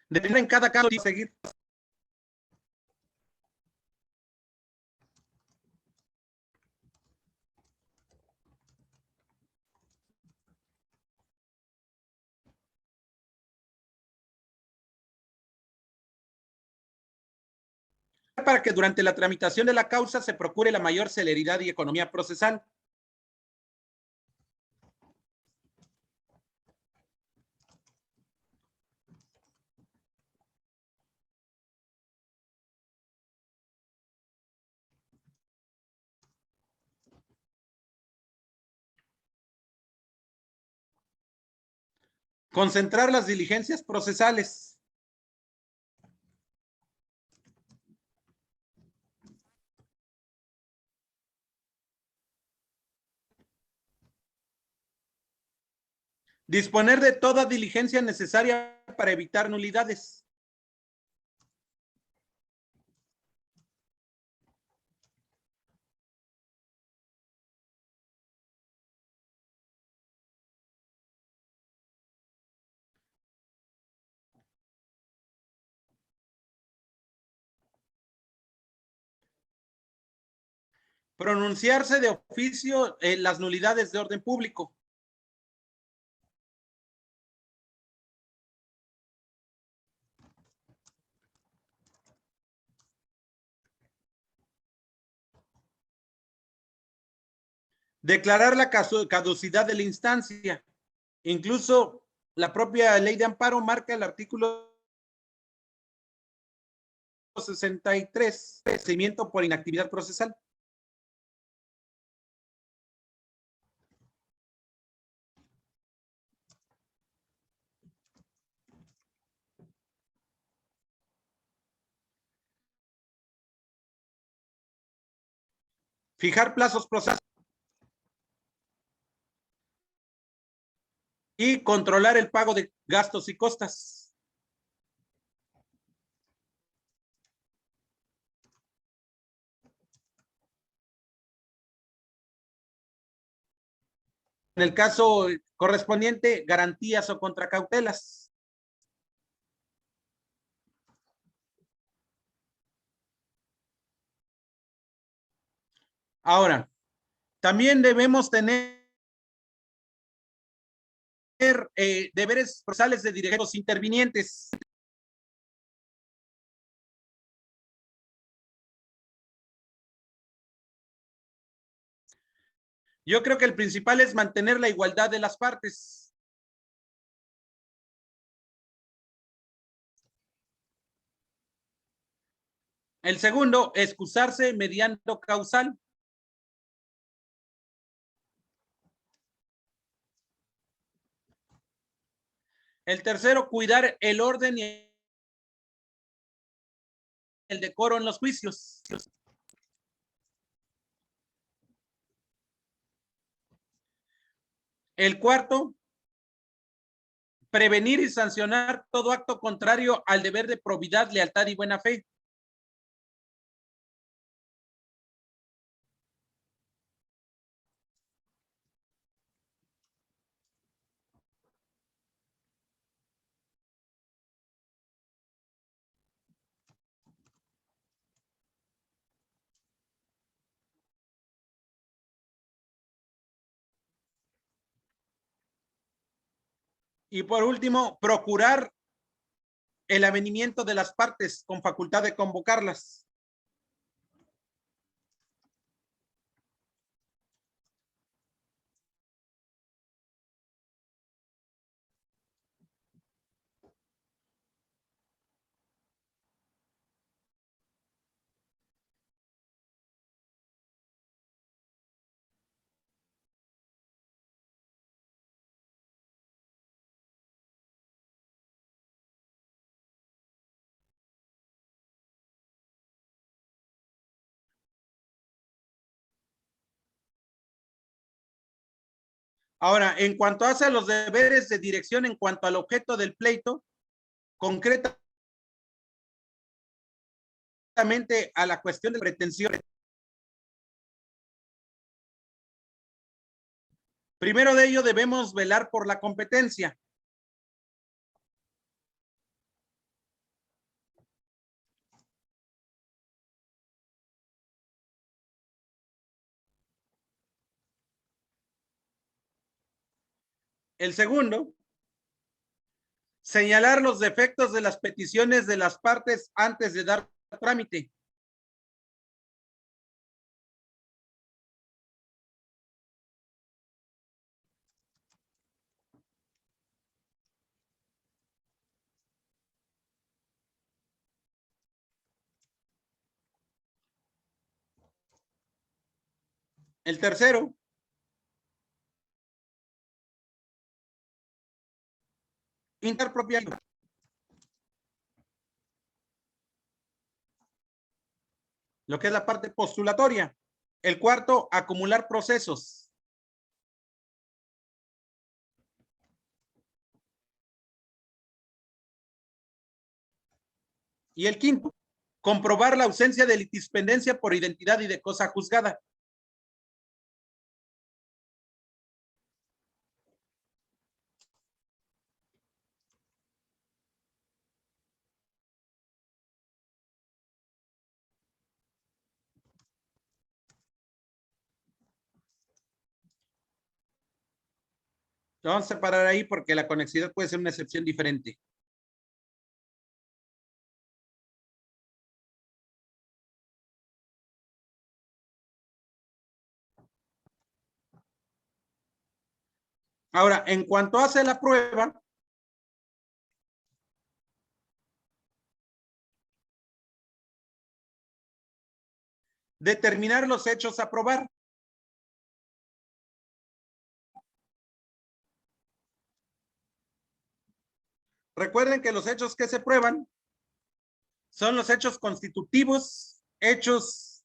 Depende en cada caso de seguir. Para que durante la tramitación de la causa se procure la mayor celeridad y economía procesal. Concentrar las diligencias procesales. Disponer de toda diligencia necesaria para evitar nulidades. Pronunciarse de oficio en las nulidades de orden público. Declarar la caducidad de la instancia. Incluso la propia ley de amparo marca el artículo 63, procedimiento por inactividad procesal. Fijar plazos procesales y controlar el pago de gastos y costas. En el caso correspondiente, garantías o contracautelas. Ahora, también debemos tener deberes procesales de directos intervinientes. Yo creo que el principal es mantener la igualdad de las partes. El segundo, excusarse mediante causal. El tercero, cuidar el orden y el decoro en los juicios. El cuarto, prevenir y sancionar todo acto contrario al deber de probidad, lealtad y buena fe. Y por último, procurar el avenimiento de las partes con facultad de convocarlas. Ahora, en cuanto hace los deberes de dirección en cuanto al objeto del pleito, concretamente a la cuestión de pretensión. Primero de ello, debemos velar por la competencia. El segundo, señalar los defectos de las peticiones de las partes antes de dar trámite. El tercero, interpropiedad. Lo que es la parte postulatoria. El cuarto, acumular procesos. Y el quinto, comprobar la ausencia de litispendencia por identidad y de cosa juzgada. Lo vamos a separar ahí porque la conexidad puede ser una excepción diferente. Ahora, en cuanto hace la prueba, determinar los hechos a probar. Recuerden que los hechos que se prueban son los hechos constitutivos, hechos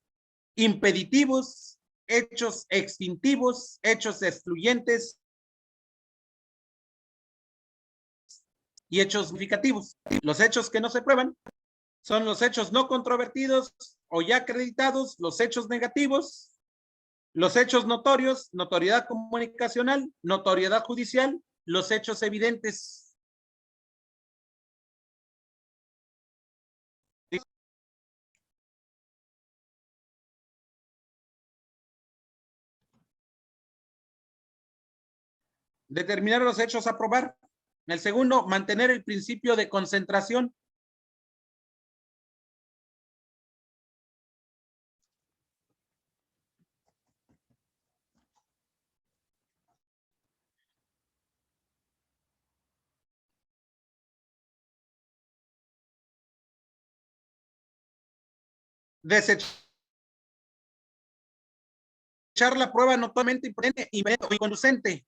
impeditivos, hechos extintivos, hechos excluyentes y hechos significativos. Los hechos que no se prueban son los hechos no controvertidos o ya acreditados, los hechos negativos, los hechos notorios, notoriedad comunicacional, notoriedad judicial, los hechos evidentes. Determinar los hechos a probar. El segundo, mantener el principio de concentración. Desechar la prueba notoriamente imprudente y inconducente.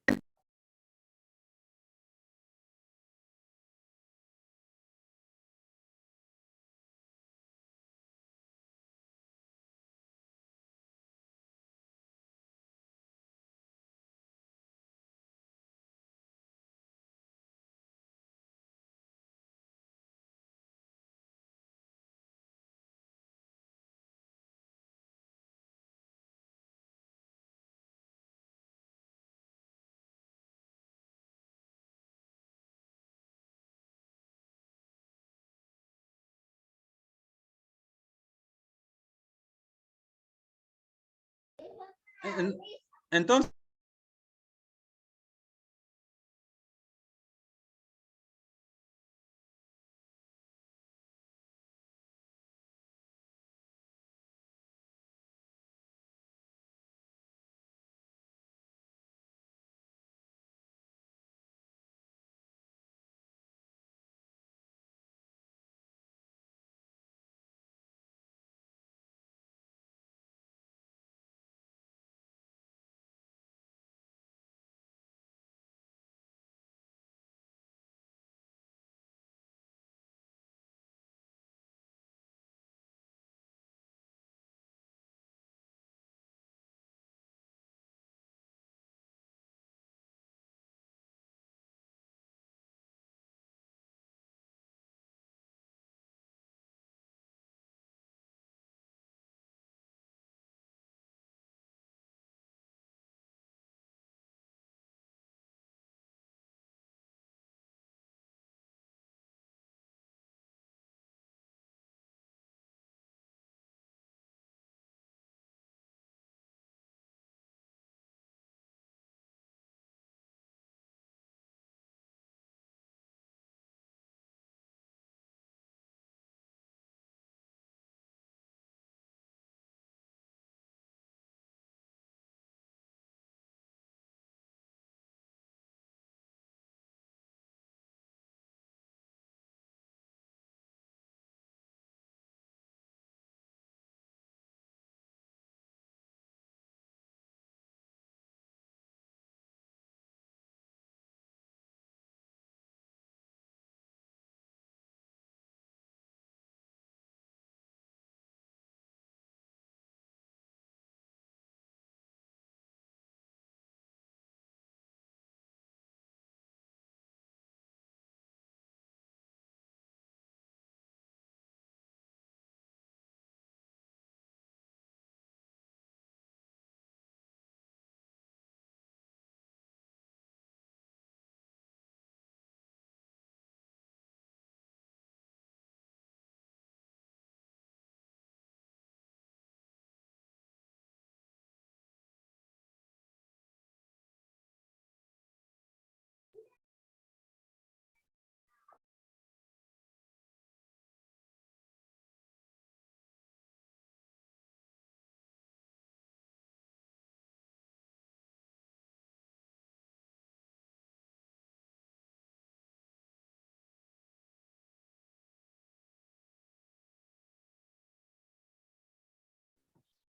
Entonces,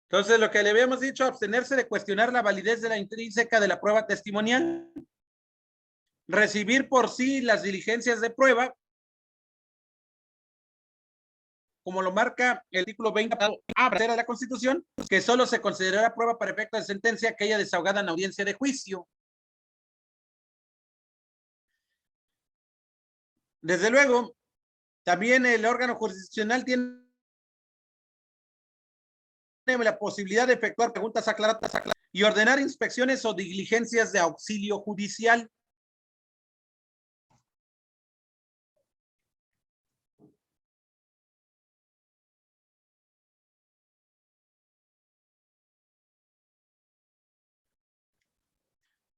Entonces, lo que le habíamos dicho, abstenerse de cuestionar la validez de la intrínseca de la prueba testimonial, recibir por sí las diligencias de prueba, como lo marca el artículo 20A de la Constitución, que solo se considerará prueba para efecto de sentencia aquella desahogada en audiencia de juicio. Desde luego, también el órgano jurisdiccional tiene la posibilidad de efectuar preguntas aclaradas y ordenar inspecciones o diligencias de auxilio judicial.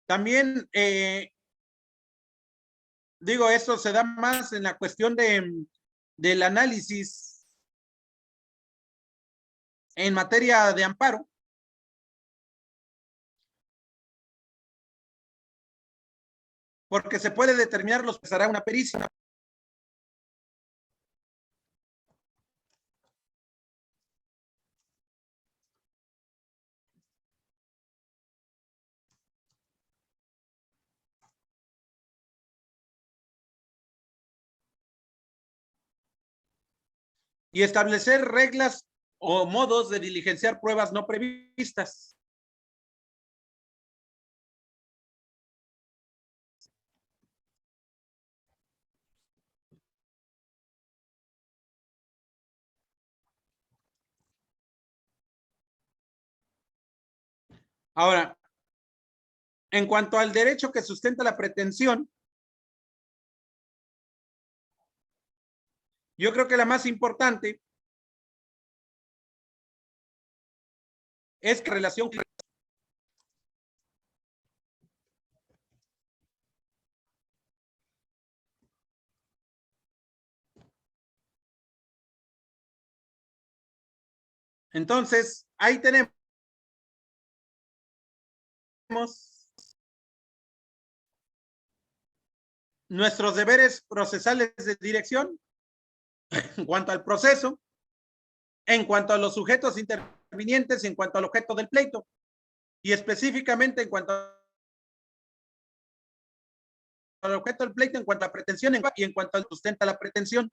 También, digo, esto se da más en la cuestión del análisis en materia de amparo. Porque se puede determinar los que hará una pericia. Y establecer reglas o modos de diligenciar pruebas no previstas. Ahora, en cuanto al derecho que sustenta la pretensión, yo creo que la más importante es que relación entonces ahí tenemos nuestros deberes procesales de dirección en cuanto al proceso, en cuanto a los sujetos intervinientes, en cuanto al objeto del pleito y específicamente en cuanto al objeto del pleito, en cuanto a pretensión y en cuanto al sustenta la pretensión.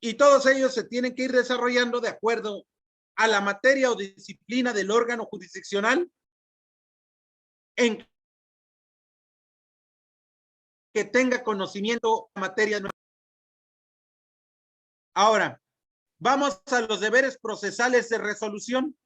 Y todos ellos se tienen que ir desarrollando de acuerdo a la materia o disciplina del órgano jurisdiccional en que tenga conocimiento de materia. Ahora, vamos a los deberes procesales de resolución.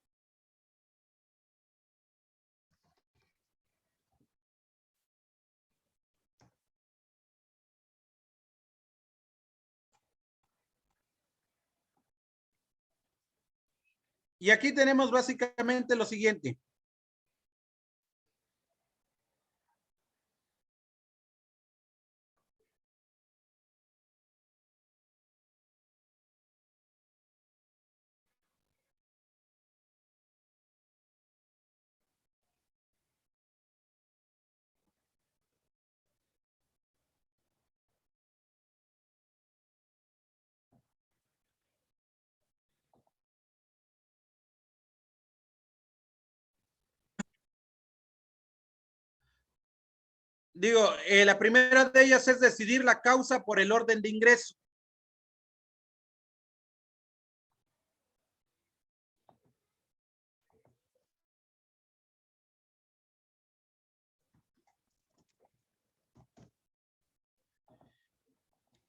Y aquí tenemos básicamente lo siguiente. Digo, la primera de ellas es decidir la causa por el orden de ingreso.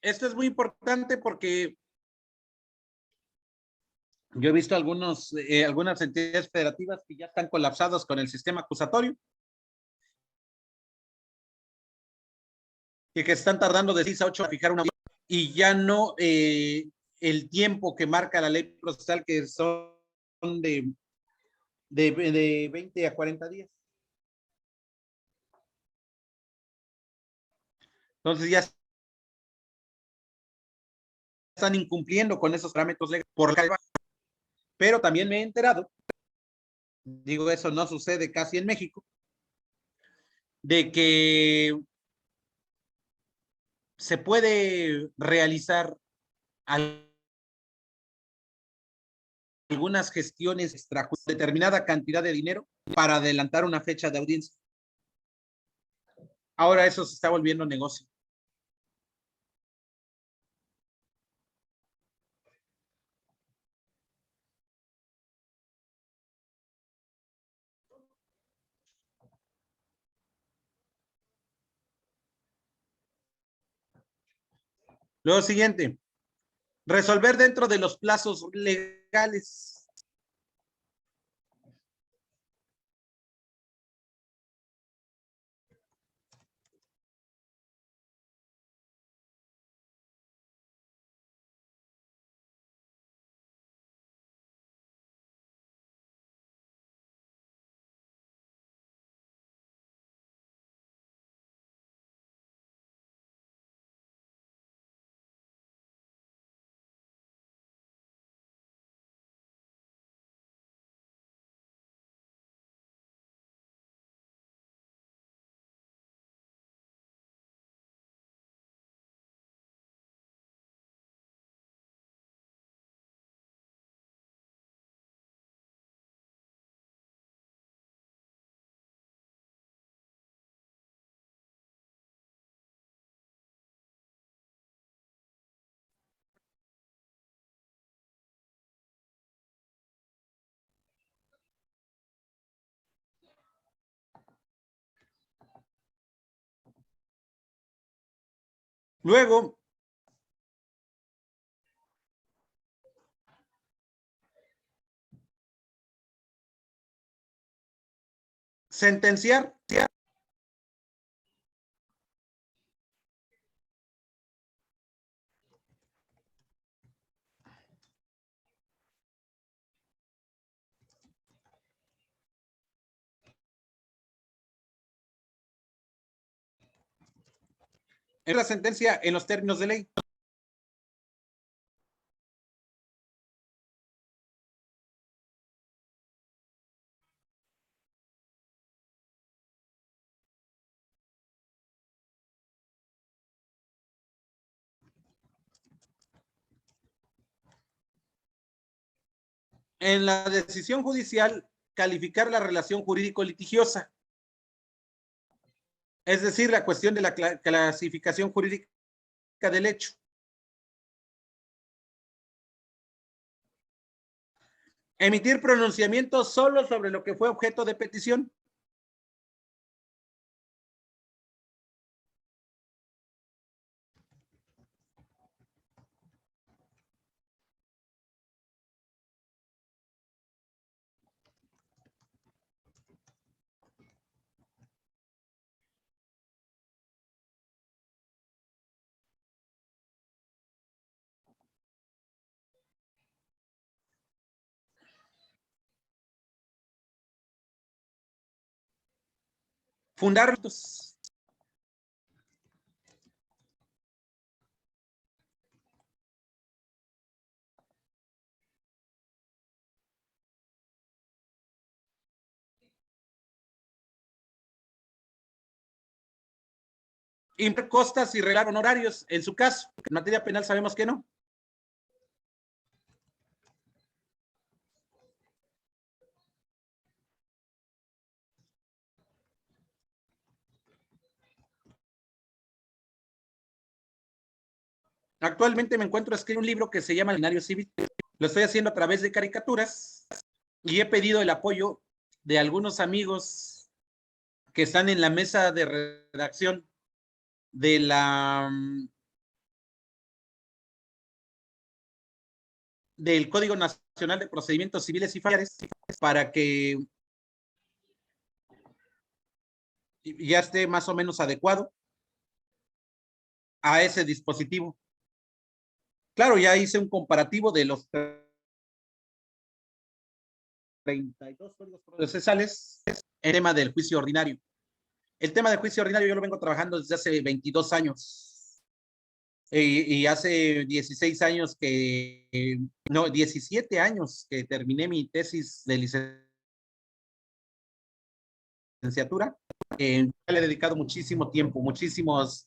Esto es muy importante porque yo he visto algunas entidades federativas que ya están colapsadas con el sistema acusatorio y que están tardando de 6 a 8 a fijar una y ya no el tiempo que marca la ley procesal, que son de 20 a 40 días. Entonces ya están incumpliendo con esos parámetros legales por la. Pero también me he enterado, digo, eso no sucede casi en México, de que se puede realizar algunas gestiones extra determinada cantidad de dinero para adelantar una fecha de audiencia. Ahora eso se está volviendo negocio. Luego siguiente, resolver dentro de los plazos legales. Luego, sentenciar. Es la sentencia en los términos de ley. En la decisión judicial, calificar la relación jurídico-litigiosa. Es decir, la cuestión de la clasificación jurídica del hecho. Emitir pronunciamientos solo sobre lo que fue objeto de petición. Fundar. Imponer costas y regalar honorarios, en su caso. En materia penal sabemos que no. Actualmente me encuentro escribiendo un libro que se llama El Binario Civil. Lo estoy haciendo a través de caricaturas y he pedido el apoyo de algunos amigos que están en la mesa de redacción de del Código Nacional de Procedimientos Civiles y Familiares para que ya esté más o menos adecuado a ese dispositivo. Claro, ya hice un comparativo de los 32 códigos procesales en el tema del juicio ordinario. El tema del juicio ordinario yo lo vengo trabajando desde hace 22 años. Y hace 16 años que, no, 17 años que terminé mi tesis de licenciatura. Le he dedicado muchísimo tiempo, muchísimas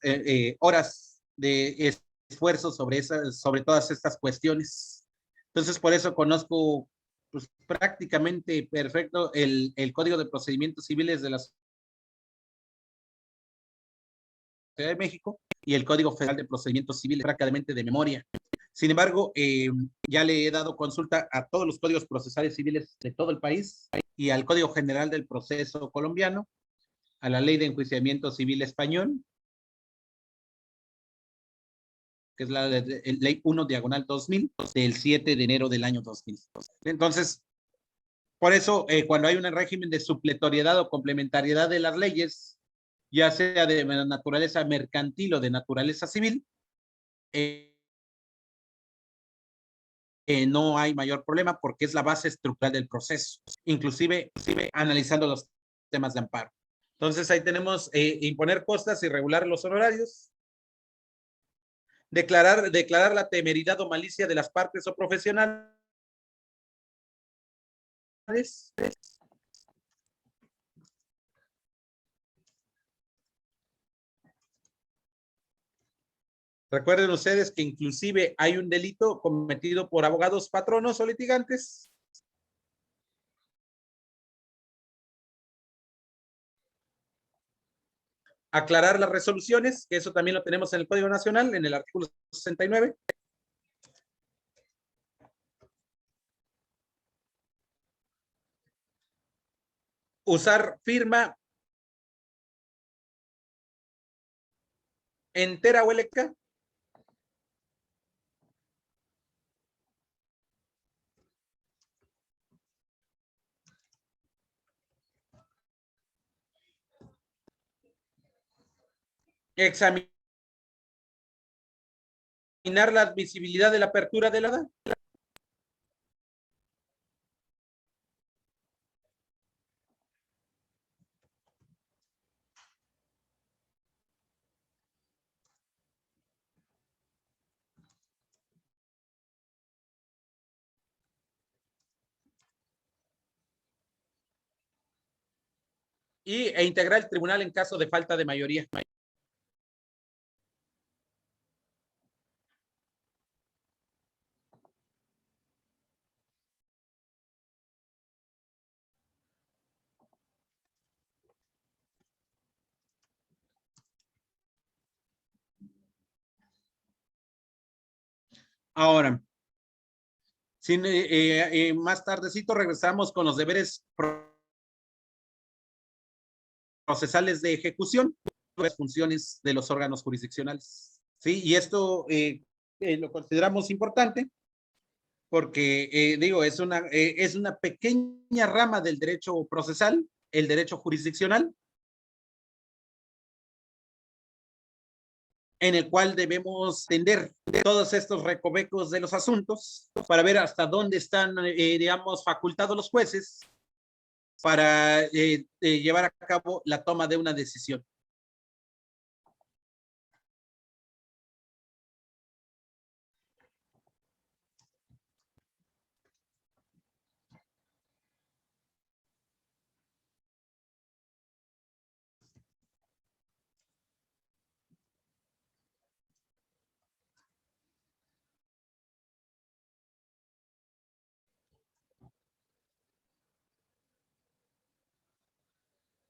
horas de esfuerzo sobre todas estas cuestiones. Entonces, por eso conozco pues, prácticamente perfecto el Código de Procedimientos Civiles de la Ciudad de México y el Código Federal de Procedimientos Civiles prácticamente de memoria. Sin embargo, ya le he dado consulta a todos los códigos procesales civiles de todo el país y al Código General del Proceso colombiano, a la Ley de Enjuiciamiento Civil español, que es la Ley 1/2000, del 7 de enero del año 2000. Entonces, por eso, cuando hay un régimen de supletoriedad o complementariedad de las leyes, ya sea de naturaleza mercantil o de naturaleza civil, no hay mayor problema porque es la base estructural del proceso, inclusive analizando los temas de amparo. Entonces ahí tenemos imponer costas y regular los honorarios, declarar la temeridad o malicia de las partes o profesionales, recuerden ustedes que inclusive hay un delito cometido por abogados patronos o litigantes. Aclarar las resoluciones, que eso también lo tenemos en el Código Nacional, en el artículo 69. Usar firma entera o LK. Examinar la admisibilidad de la apertura de la edad. E integrar el tribunal en caso de falta de mayoría. Ahora, más tardecito regresamos con los deberes procesales de ejecución, las funciones de los órganos jurisdiccionales. Sí, y esto lo consideramos importante porque, digo, es una pequeña rama del derecho procesal, el derecho jurisdiccional, en el cual debemos tender todos estos recovecos de los asuntos para ver hasta dónde están, digamos, facultados los jueces para llevar a cabo la toma de una decisión.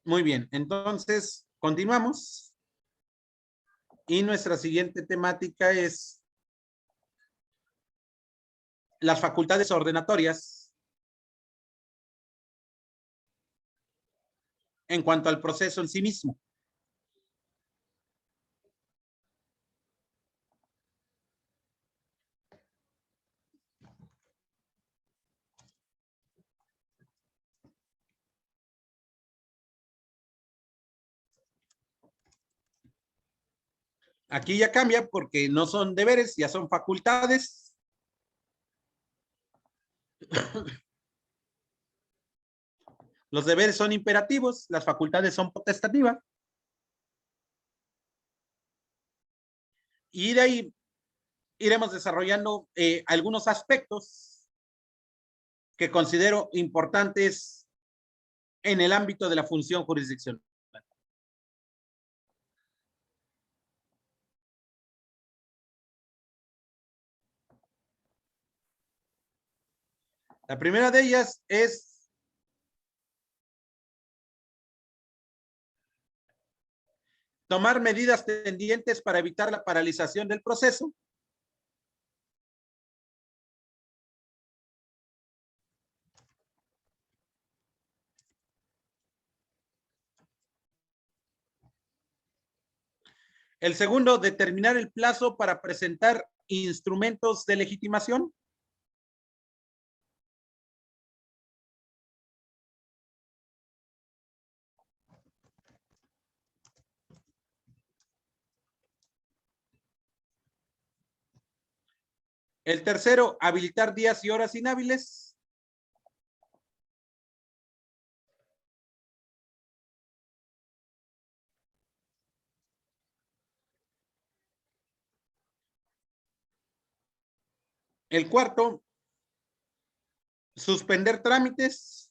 Muy bien, entonces continuamos. Y nuestra siguiente temática es las facultades ordenatorias en cuanto al proceso en sí mismo. Aquí ya cambia porque no son deberes, ya son facultades. Los deberes son imperativos, las facultades son potestativas. Y de ahí iremos desarrollando algunos aspectos que considero importantes en el ámbito de la función jurisdiccional. La primera de ellas es tomar medidas tendientes para evitar la paralización del proceso. El segundo, determinar el plazo para presentar instrumentos de legitimación. El tercero, habilitar días y horas inhábiles. El cuarto, suspender trámites.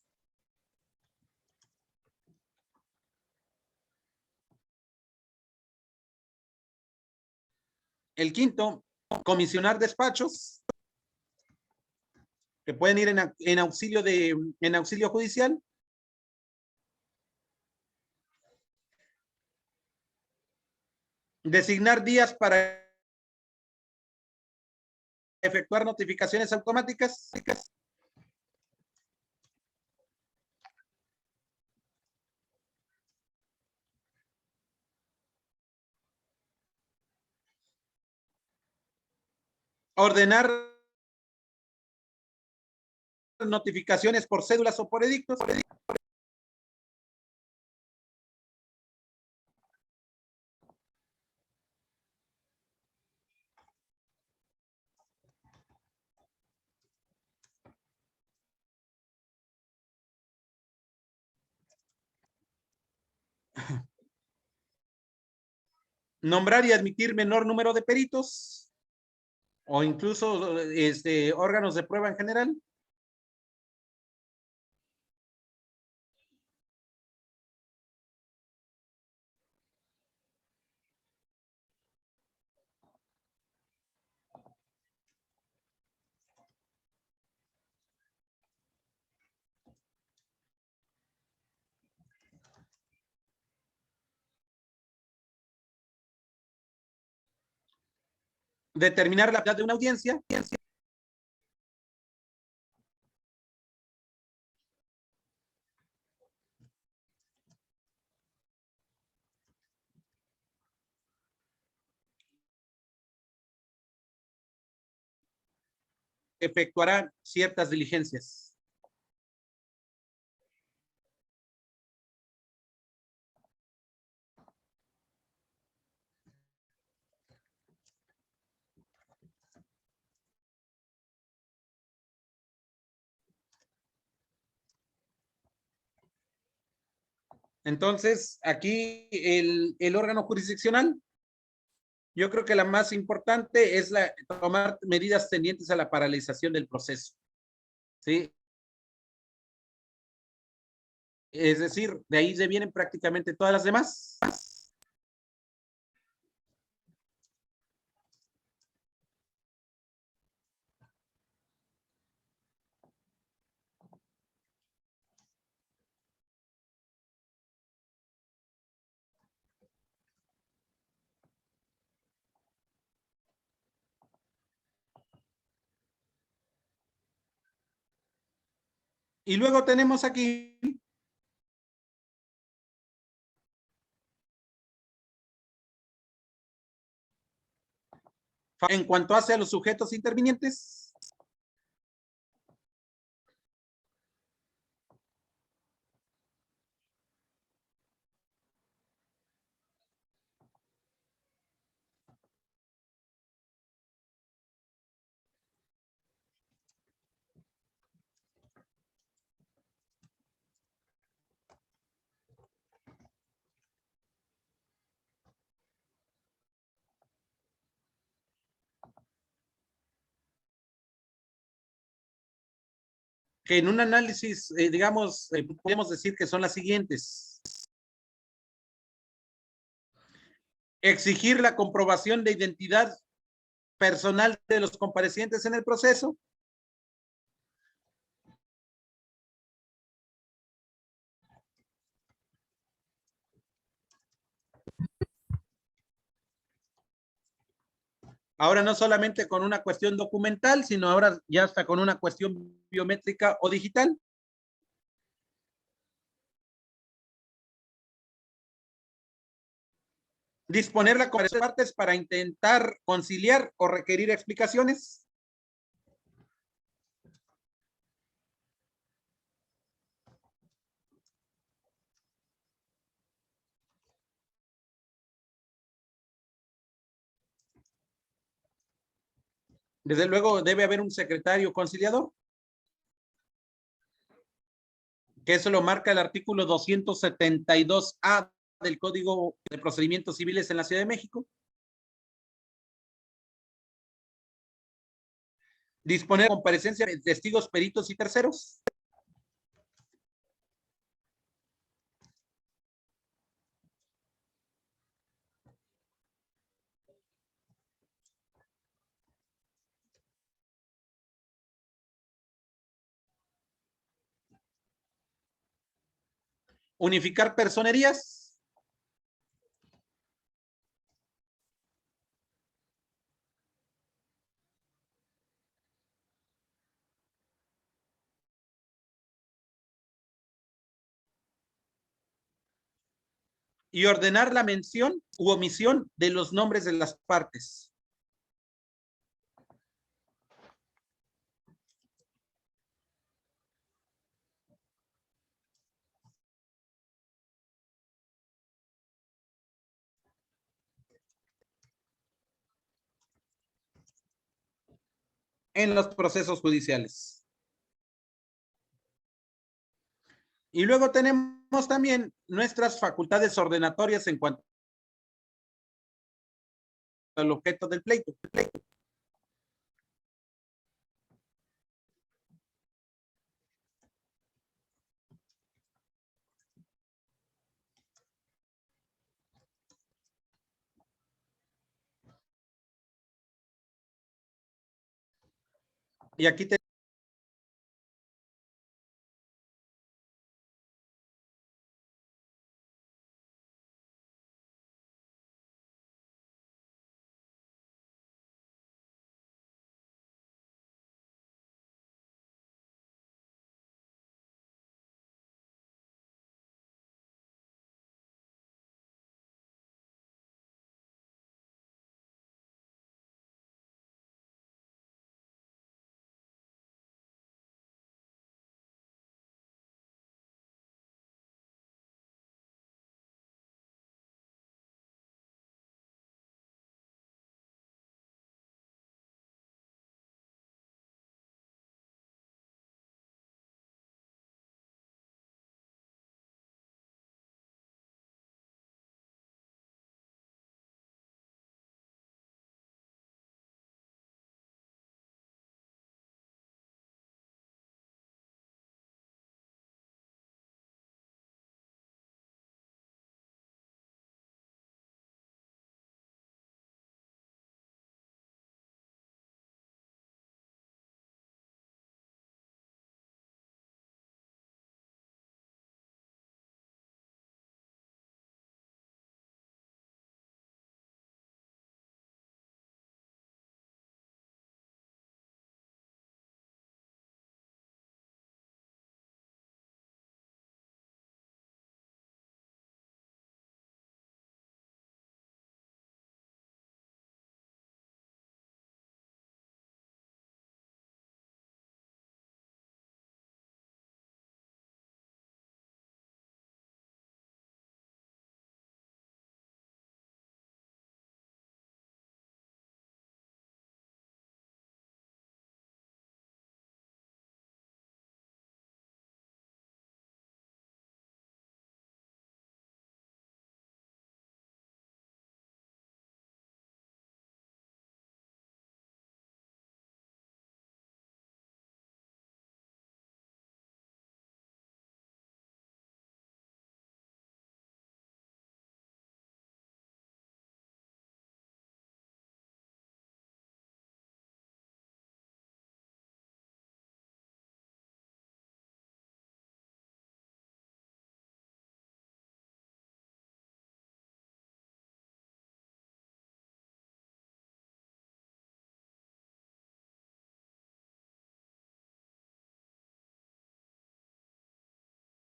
El quinto, comisionar despachos que pueden ir en auxilio judicial. Designar días para efectuar notificaciones automáticas. Ordenar notificaciones por cédulas o por edictos. Nombrar y admitir menor número de peritos o incluso órganos de prueba en general. Determinar la edad de una audiencia. Efectuará ciertas diligencias. Entonces, aquí el órgano jurisdiccional, yo creo que la más importante es tomar medidas tendientes a la paralización del proceso. ¿Sí? Es decir, de ahí se vienen prácticamente todas las demás. Y luego tenemos aquí en cuanto hace a los sujetos intervinientes. Que en un análisis, digamos, podemos decir que son las siguientes. Exigir la comprobación de identidad personal de los comparecientes en el proceso. Ahora no solamente con una cuestión documental, sino ahora ya hasta con una cuestión biométrica o digital. Disponer la comparación de partes para intentar conciliar o requerir explicaciones. Desde luego debe haber un secretario conciliador, que eso lo marca el artículo 272A del Código de Procedimientos Civiles en la Ciudad de México. Disponer de comparecencia de testigos, peritos y terceros. Unificar personerías. Y ordenar la mención u omisión de los nombres de las partes. En los procesos judiciales. Y luego tenemos también nuestras facultades ordenatorias en cuanto al objeto del pleito. Y aquí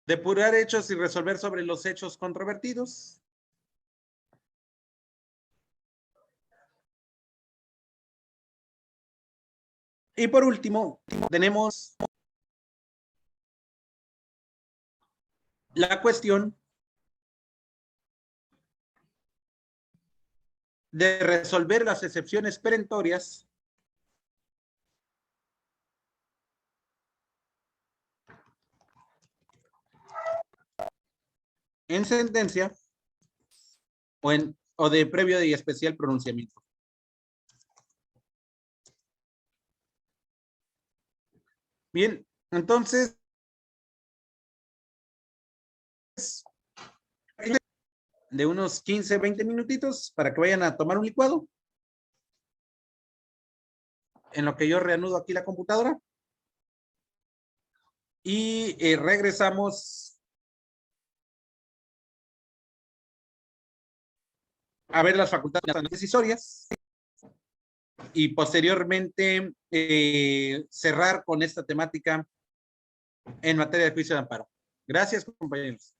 Depurar hechos y resolver sobre los hechos controvertidos. Y por último, tenemos la cuestión de resolver las excepciones perentorias en sentencia o de previo y especial pronunciamiento. Bien, entonces de unos 15, 20 minutitos para que vayan a tomar un licuado. En lo que yo reanudo aquí la computadora. Y regresamos a ver las facultades decisorias y posteriormente cerrar con esta temática en materia de juicio de amparo. Gracias, compañeros.